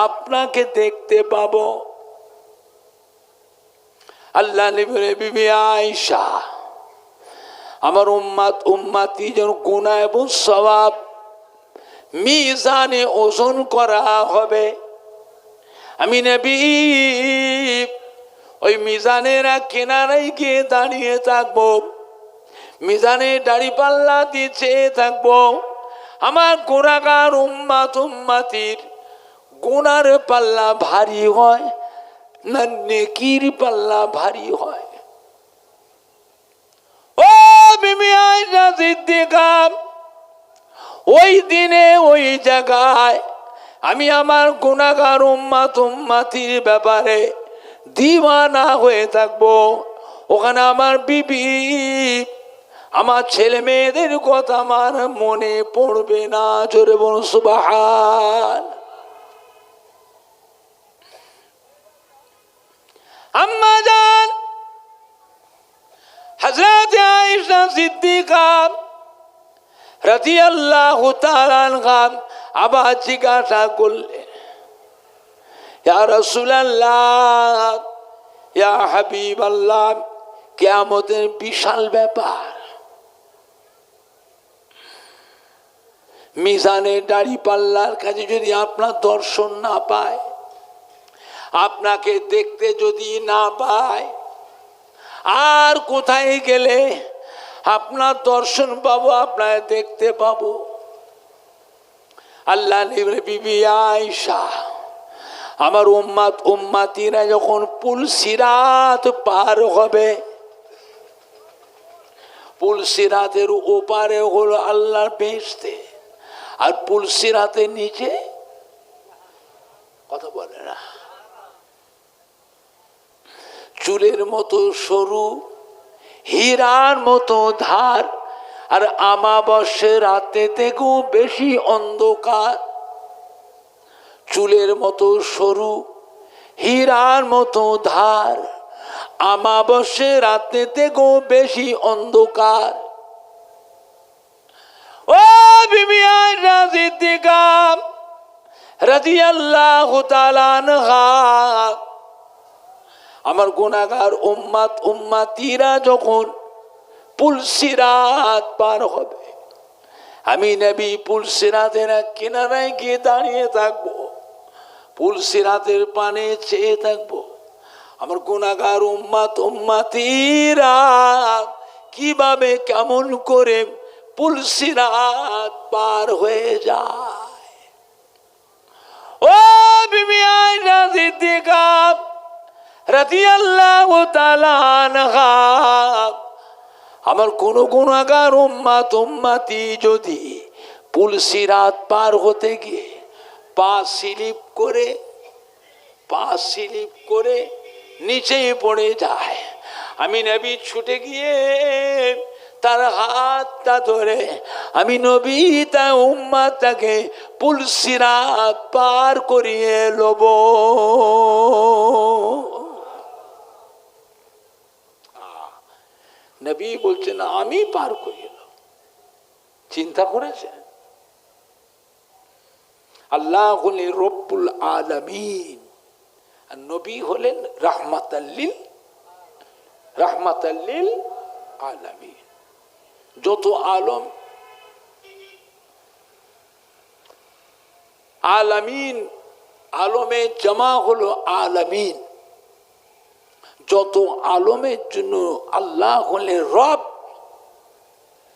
আপনাকে দেখতে পাবো? আল্লাহ নবীর বিবি আয়েশা, আমার উম্মতি যেন গুনাহ এবং সওয়াব মিজানে ওজন করা হবে, আমি নবী ওই মিজানের কিনারায় গিয়ে দাঁড়িয়ে থাকবো, মিজানে দাড়ি পাল্লা দিয়ে চেয়ে থাকবো। আমার গুনাহগার উম্মতির গুনার পাল্লা ভারী হয় না নেকির পাল্লা ভারী হয়? ও বিবি আয়েশা সিদ্দিকা, ওই দিনে ওই জায়গায় আমি আমার গুনাহগার উম্মতির ব্যাপারে দিওয়ানা হয়ে থাকবো। ওখানে আমার বিবি, আমার ছেলে মেয়েদের কথা আমার মনে পড়বে না। জোরে বলুন সুবহান। আম্মা জান হযরত আয়েশা সিদ্দিকা রাদিয়াল্লাহু তাআলা আনহা আবার জিজ্ঞাসা করলেন, ইয়া রাসূলুল্লাহ, ইয়া হাবিবাল্লাহ, কিয়ামতের বিশাল ব্যাপার, মিজানের দাড়ি পাল্লার কাছে যদি আপনার দর্শন না পায়, আপনাকে দেখতে যদি না পায়, আর কোথায় গেলে আপনার দর্শন পাবো, আপনার দেখতে পাবো? আল্লাহ নবীর বিবি আয়েশা, আমার উম্মতিরা যখন পুল সিরাত পার হবে, পুল সিরাতের ওপারে হলো আল্লাহর বেহেশতে, আর পুল সিরাতের নিচে কথা বলে না, চুলের মতো সরু, হীরার মতো ধার, আর আমাবস্যার রাতে থেকেও বেশি অন্ধকার। চুলের মতো সরু, হীরার মতো ধার, আমাবস্যার রাতে থেকেও বেশি অন্ধকার। ও বিবি আয়েশা সিদ্দিকা রাদিয়াল্লাহু তাআলা আনহা, আমার গুনাহগার উম্মতিরা যখন পুল সিরাত পার হবে, আমি নবী পুল সিরাতের কিনারায় গিয়ে দাঁড়িয়ে থাকবো, পুল সিরাতের পানে চেয়ে থাকবো। আমার গুনাহগার উম্মতিরা কিভাবে কেমন করে পুল সিরাত পার হয়ে যায়। ও বিবি আয়েশা সিদ্দিকা রাদিয়াল্লাহু তাআলা আনহা, আমার কোন গুনাহগার উম্মতি যদি পুল সিরাত পার হতে গিয়ে পা স্লিপ করে নিচে পড়ে যায়, আমি নবী ছুটে গিয়ে তার হাতটা ধরে আমি নবী তার উম্মতকে পুল সিরাত পার করিয়ে লব। নবী বলছেন আমি পার করিয়ে লব। চিন্তা করেছেন? আল্লাহ হলেন রব্বুল আলামিন, আর নবী হলেন রাহমাতাল্লিল আলামিন। যত আলম আলামিন, আলমের জামা হলো আলামিন। যত আলমের জন্য আল্লাহ হলেন রব,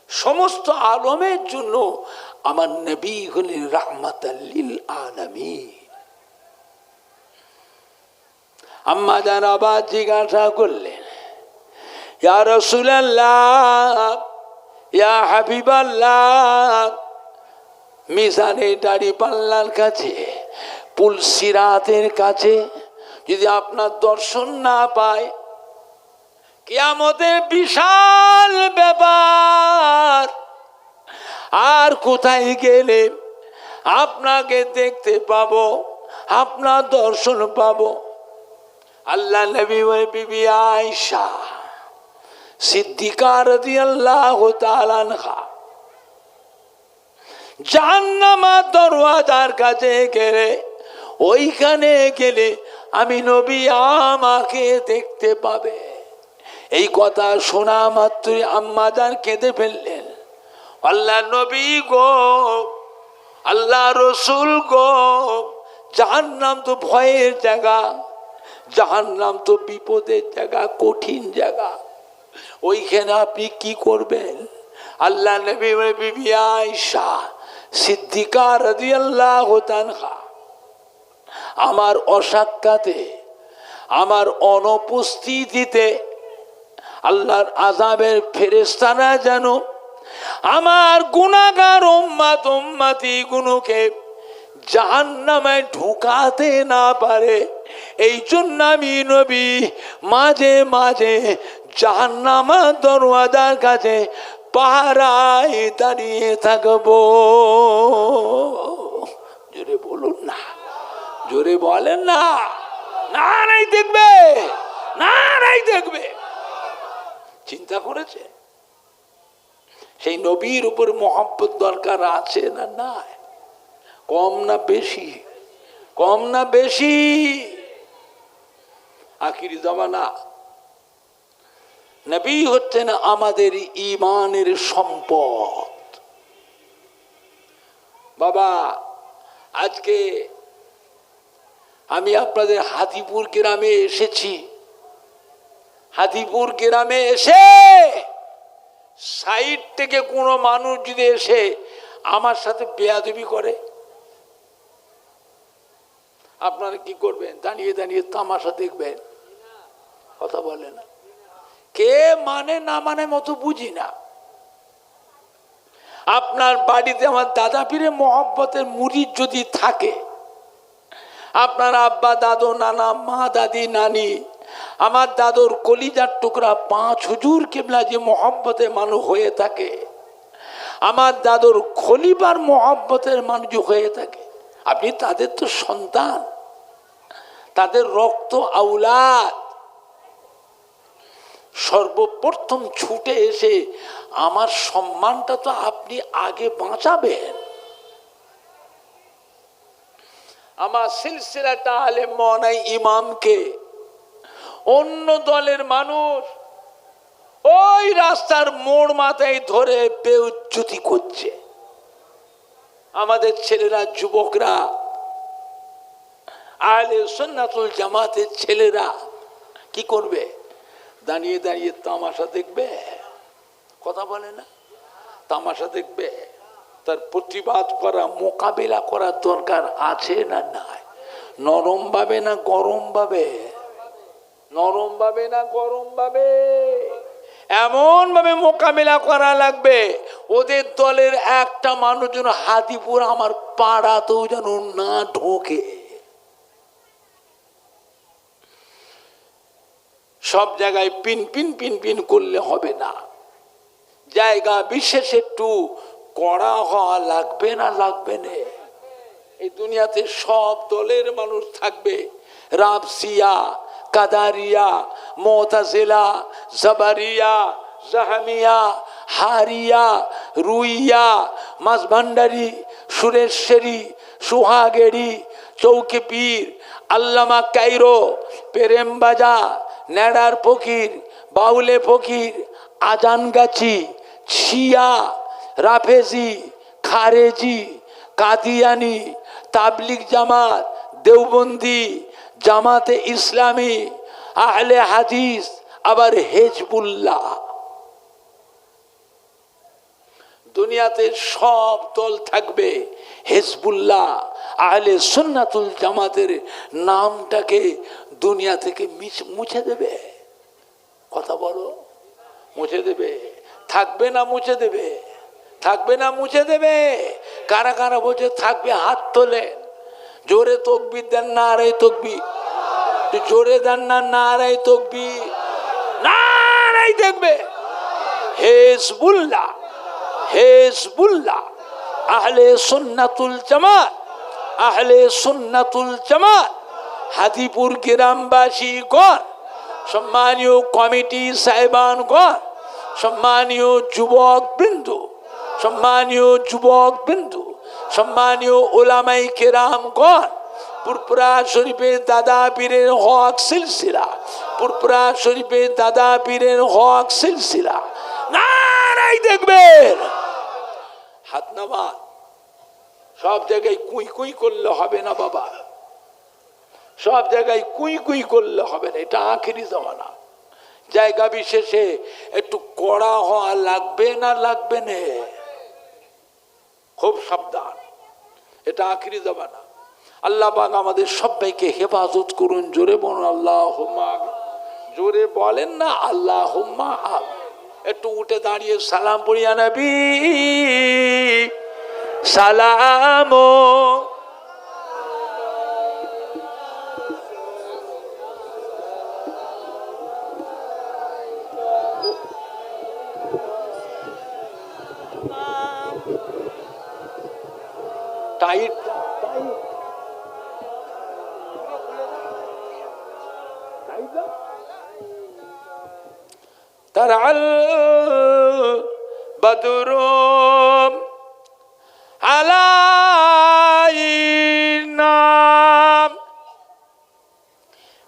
সমস্ত আলমের জন্য আমার নবী হলেন রাহমাতাল্লিল আলামিন। আম্মা জান আবার জিজ্ঞাসা করলেন, ইয়া রাসূলুল্লাহ, ইয়া হাবিবাল্লাহ, মিজানে দাড়ি পাল্লার কাছে, পুল সিরাতের কাছে যদি আপনার দর্শন না পায়, কিয়ামতের বিশাল ব্যাপার, আর কোথায় গেলে আপনাকে দেখতে পাবো, আপনার দর্শন পাবো? আল্লাহ নবী ওই বিবি আয়েশা সিদ্দিকা রাদিয়াল্লাহু তাআলা আনহা জাহান্নামের দরওয়াজার কাছে গেলে, ওইখানে গেলে আমি নবী আমাকে দেখতে পাবে। এই কথা শোনা মাত্রই আম্মা জান কেঁদে ফেললেন। আল্লাহ নবী গো, আল্লাহ রসুল গো, জাহান্নাম তো ভয়ের জায়গা, জাহান্নাম তো বিপদের জায়গা, কঠিন জায়গা, ওইখানে আপনি কি করবেন? আল্লাহ নবী বিবি আয়েশা সিদ্দিকা রাদিয়াল্লাহু তাআলা আমার অসাক্ষাতে, আমার অনুপস্থিতিতে আল্লাহর আযাবের ফেরেশতারা যেন আমার গুনাহগার উম্মতি গুলোকে জাহান্নামে ঢুকাতে না পারে, এই জন্য আমি নবী মাঝে মাঝে জাহান্নামের দরওয়াজার কাছে পাহারায় দাঁড়িয়ে থাকবো। জোরে বলুন না, জোরে বলেন না। না নাই দেখবে, না নাই দেখবে। চিন্তা করেছে সেই নবীর উপর মহব্বত দরকার আছে না নাই? কম না বেশি? কম না বেশি? আখিরি জামানা নবী হচ্ছেন আমাদের ঈমানের সম্পদ। বাবা, আজকে আমি আপনাদের হাদিপুর গ্রামে এসেছি। হাদিপুর গ্রামে এসে সাইড থেকে কোনো মানুষ যদি এসে আমার সাথে বেয়াদবি করে, আপনারা কি করবেন? দাঁড়িয়ে দাঁড়িয়ে তামাশা দেখবেন? কথা বলে না। কে মানে না মানে মতো বুঝি না। আপনার বাড়িতে আমার দাদা পীরের মহব্বতের মুরিদ যদি থাকে, আপনার আব্বা, দাদু, নানা, মা, দাদি, নানি, আমার দাদুর কলিজার টুকরা 5 হুজুর কিবলা যে মহব্বতের মানুষ হয়ে থাকে, আমার দাদুর খলিফার মহব্বতের মানুষ হয়ে থাকে, আপনি তাদের তো সন্তান, তাদের রক্ত আউলাদ। সর্বপ্রথম ছুটে এসে আমার সম্মানটা তো আপনি আগে বাঁচাবেন। আমার সিলসিলাটা আলেম মওলানা ইমামকে অন্য দলের মানুষ ওই রাস্তার মোড় মাথায় ধরে বেইজ্জতি করছে। আমাদের ছেলেরা, যুবকরা, আহলে সুন্নাতুল জামাতের ছেলেরা কি করবে? দাঁড়িয়ে দাঁড়িয়ে তামাশা দেখবে? কথা বলে না। তামাশা দেখবে। তার প্রতিবাদ করা, মোকাবেলা করার দরকার আছে না নাই? নরম ভাবে না গরম ভাবে? নরম ভাবে না গরম ভাবে? এমন ভাবে মোকাবেলা করা লাগবে ওদের দলের একটা মানুষ যেন হাদিপুর আমার পাড়াতেও যেন না ঢোকে। সব জায়গায় পিন পিন পিন পিন করলে হবে না। জায়গা বিশেষ একটু কড়া হওয়া লাগবে না? লাগবে না। এই দুনিয়াতে সব দলের মানুষ থাকবে। রাবসিয়া, কাদারিয়া, মুতাজিলা, জাবারিয়া, জাহামিয়া, হারিয়া, রুইয়া, মাঝভান্ডারি, সুরেশ্বরী, সুহাগেড়ি, চৌকি পীর, আল্লামা কাইরো, প্রেমবাজা, নেড়ার ফকির, বাউলে ফকির, আজানগাছি, শিয়া, রাফেজি, খারেজি, কাদিয়ানি, তাবলিগ জামাত, দেওবন্দি, জামাতে ইসলামী, আহলে হাদিস, আবার হেজবুল্লাহ। দুনিয়াতে সব দল থাকবে, হেজবুল্লাহ আহলে সুন্নাতুল জামাতের নামটাকে দুনিয়া থেকে মুছে দেবে। কথা বলো, মুছে দেবে? থাকবে না মুছে দেবে? থাকবে না মুছে দেবে? কারা কারা বলছে থাকবে? হাত তোলেন। জোরে তকবীর দেন, নারায়ে তকবীর। জোরে দেন না, নারায়ে তকবীর। নারায়ে দেখবে হেজবুল্লাহ, হেজবুল্লাহ আহলে সুন্নাতুল জামাত, আহলে সুন্নাতুল জামাত। হাদিপুর গ্রামবাসীগণ, সম্মানীয় কমিটি সাহেবানগণ, সম্মানীয় যুবক বিন্দু, সম্মানীয় যুবক বিন্দু, সম্মানীয় ওলামাই কেরামগণ, পুরপুরা শরীফের দাদা পীরের হক সিলসিলা, পুরপুরা শরীফের দাদা পীরের হক সিলসিলা। নারায়ে দেখবেন। হাত নামান। সব জায়গায় কুই কুই করলে হবে না বাবা, সব জায়গায় কুই কুই করলে হবে না। এটা আখিরি জামানা। জায়গা বিশেষে একটু কড়া হওয়া লাগবে না লাগবে না? খুব সাবধান, এটা আখিরি জামানা। আল্লাহ পাক আমাদের সবাইকে হেফাজত করুন। জোরে বলুন আল্লাহুম্মা আমিন। জোরে বলেন না আল্লাহুম্মা আমিন। একটু উঠে দাঁড়িয়ে সালাম পড়িয়া নবী সালাম। টাইট তারাল বদরুম আলাইনা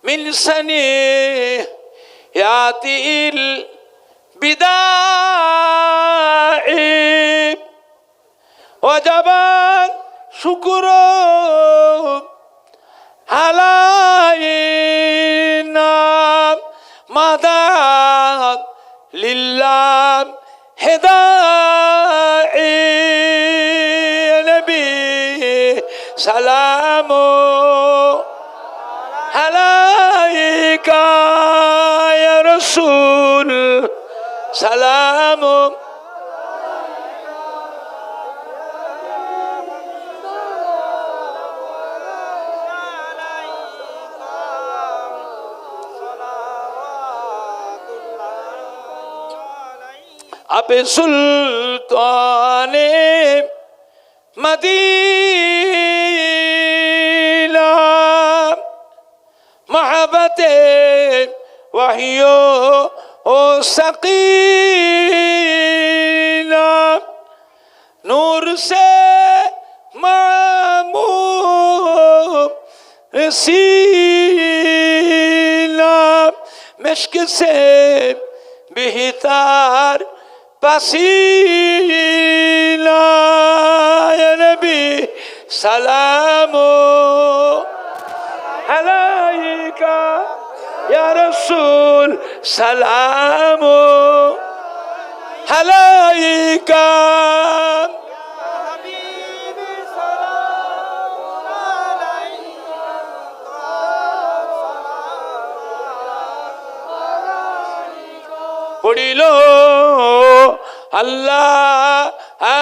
মিন সানিয়াতিল বিদাই ওয়াজাবা শুকরু আলাইনা মাদাদ লিল্লাহ হেদায়ে নবী সালাম আলাইকা ইয়া রাসূল সালাম আবে সুলতানে মদিনা মহব্বতে ওয়াহিয়ো ও সকিনা নূর সে মামুসিনা মিশক সে बेहतर पसीना या नबी सलाम अलैका या रसूल सलाम अलैका পড়িল আল্লাহ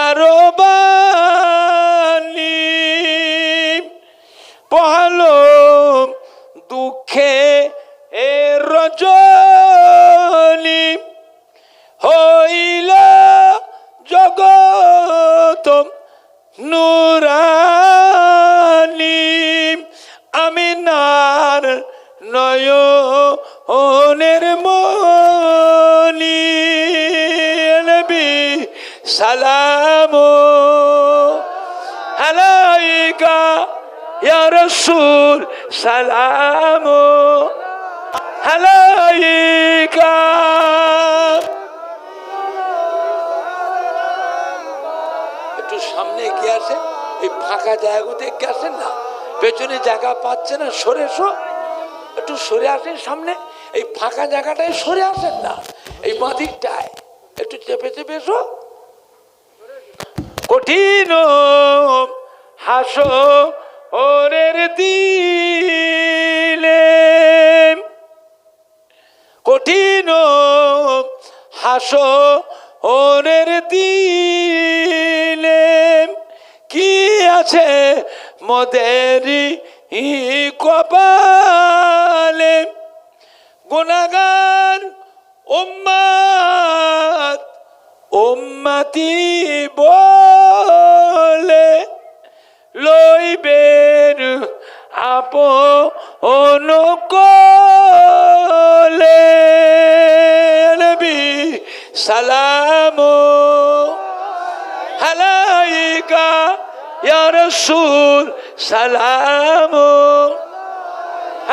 আরো বাণী পহালো দুঃখে এ রজনী হইল জগত নুরানী আমিনার নয়নের মনি নবী সালাম আলাইকা ইয়া রাসূল সালাম আলাইকা। একটু সামনে এগিয়ে আসেন, এই ফাঁকা জায়গাতে এগিয়ে আসেন না, পেছনে জায়গা পাচ্ছে না, সরে এসো, একটু সরে আসেন সামনে, এই ফাঁকা জায়গাটায় সরে আসেন না, এই বাঁদিকটায় একটু চেপে চেপে এসো। কঠিন হাসরের দিনে, কঠিন হাসরের দিনে কি আছে মোদেরি কপালে, গুনাহগার উম্মত উম্মতি বলে লইবেন আপন কোলে। নবী সালাম আলাইকা ইয়া রাসূল সালাম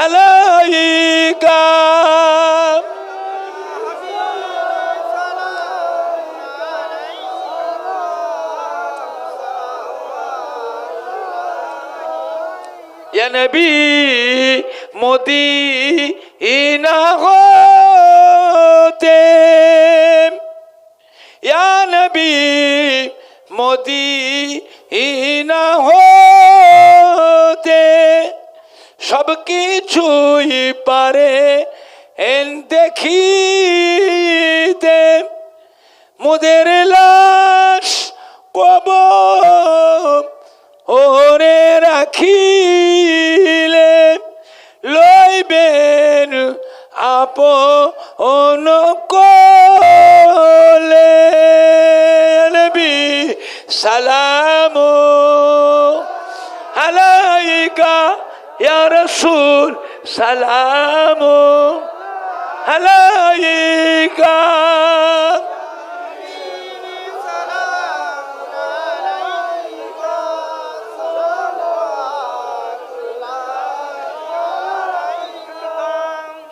আলাইকা। ইয়া নবী মদিনা হতে, ইয়া নবী মদিনা হতে সব কিছুই পারে এন দেখিতে, মোদের লাশ কবর ওরে রাখিলে লইবেন আপন কোলে। নবী সালাম আলাইকা ইয়া রাসূল সালাম আলাইকা।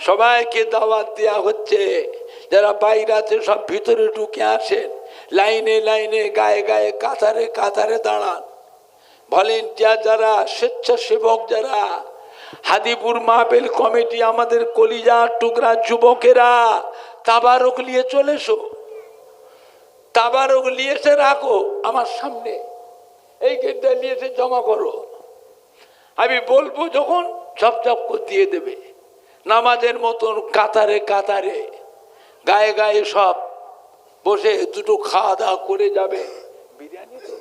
সবাইকে দাওয়াত দেওয়া হচ্ছে, যারা বাইরে আছে সব ভিতরে ঢুকে আসেন, লাইনে লাইনে গায়ে গায়ে কাতারে কাতারে দাঁড়ান। ভলেন্টিয়ার যারা, স্বেচ্ছাসেবক যারা, হাদিপুর মাহফিল কমিটি, আমাদের কলিজার টুকরা যুবকেরা, তাবারক নিয়ে চলে এসো, তাবারক নিয়ে এসে রাখো আমার সামনে, এই গেটটা নিয়ে এসে জমা করো। আমি বলবো যখন ঝপ ঝপ করে দিয়ে দেবে। নামাজের মতন কাতারে কাতারে গায়ে গায়ে সব বসে দুটো খাওয়া দাওয়া করে যাবে। বিরিয়ানি তো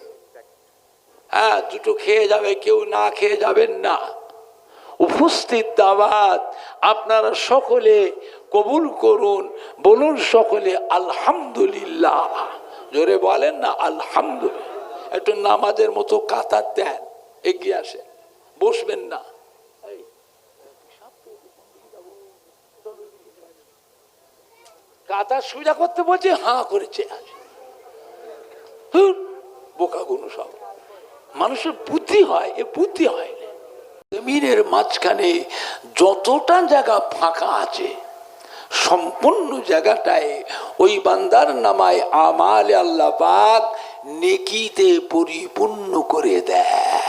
হ্যাঁ, দুটো খেয়ে যাবে, কেউ না খেয়ে যাবেন না। উপস্থিত দাওয়াত আপনারা সকলে কবুল করুন, বলুন সকলে আলহামদুলিল্লাহ, জোরে বলেন না আলহামদুলিল্লাহ। একটু নামাজের মতো কাতার দেন, এগিয়ে আসেন, বসবেন না। কাতার সুবিধা করতে বলছে, হাঁ করেছে, বোকা গুনো সব। মানুষের বুদ্ধি হয়, এ বুদ্ধি হয় না। জমিনের মাঝখানে যতটা জায়গা ফাঁকা আছে সম্পূর্ণ জায়গাটায় ওই বান্দার নামায় আমালে আল্লাহ পাক নেকিতে পরিপূর্ণ করে দেয়।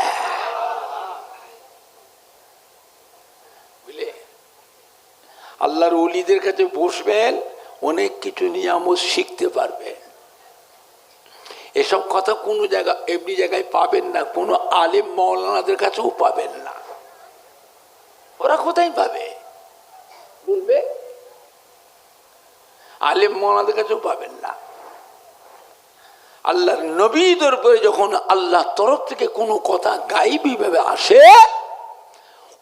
বুঝলে, আল্লাহর ওলিদের কাছে বসবেন, অনেক কিছু নিয়ামত শিখতে পারবেন। এসব কথা কোনো জায়গা এমনি জায়গায় পাবেন না, কোনো আলেম মাওলানাদের কাছেও পাবেন না। ওরা কোথায় পাবে বলবে? আলেম মাওলানাদের কাছেও পাবেন না। আল্লাহর নবীদের উপরে যখন আল্লাহ তরফ থেকে কোনো কথা গায়েবী ভাবে আসে,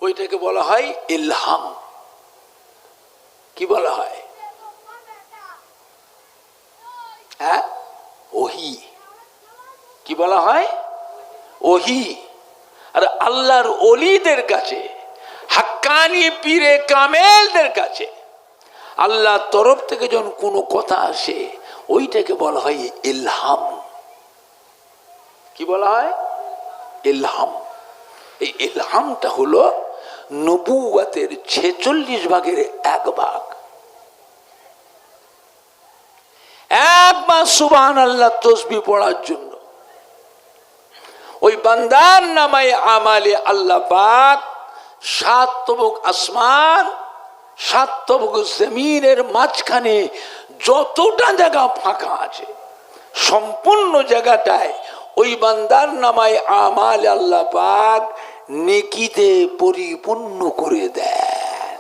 ওইটাকে বলা হয় ইলহাম। কি বলা হয়? হ্যাঁ, ওহী। কি বলা হয়? ওহী। আর আল্লাহর ওলিদের কাছে, হাক্কানি পীরে কামেলদের কাছে আল্লাহ তরফ থেকে যখন কোনো কথা আসে, ওইটাকে বলা হয় ইলহাম। কি বলা হয়? ইলহাম। এই ইলহামটা হলো নবুয়তের 46 ভাগের 1 ভাগ। একবার সুবহানাল্লাহ তাসবিহ পড়ার জন্য ওই বান্দার নামায় আমালে আল্লাহ পাক 7 তবক আসমান 7 তবক জমিনের মাঝখানে যতটা জায়গা ফাঁকা আছে সম্পূর্ণ জায়গাটায় ওই বান্দার নামায় আমালে আল্লাহ পাক নেকিতে পরিপূর্ণ করে দেন।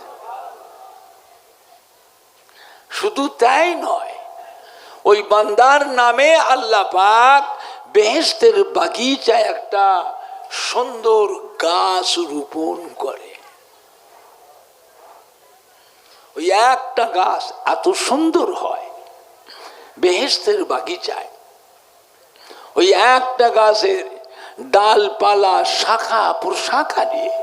শুধু তাই নয়, ওই বান্দার নামে আল্লাহ পাক বেহেশতের বাগিচায় একটা সুন্দর গাছ রোপণ করে। ওই একটা গাছ এত সুন্দর হয় বেহেশতের বাগিচায়, ওই একটা গাছের ডালপালা শাখা প্রশাখা নিয়ে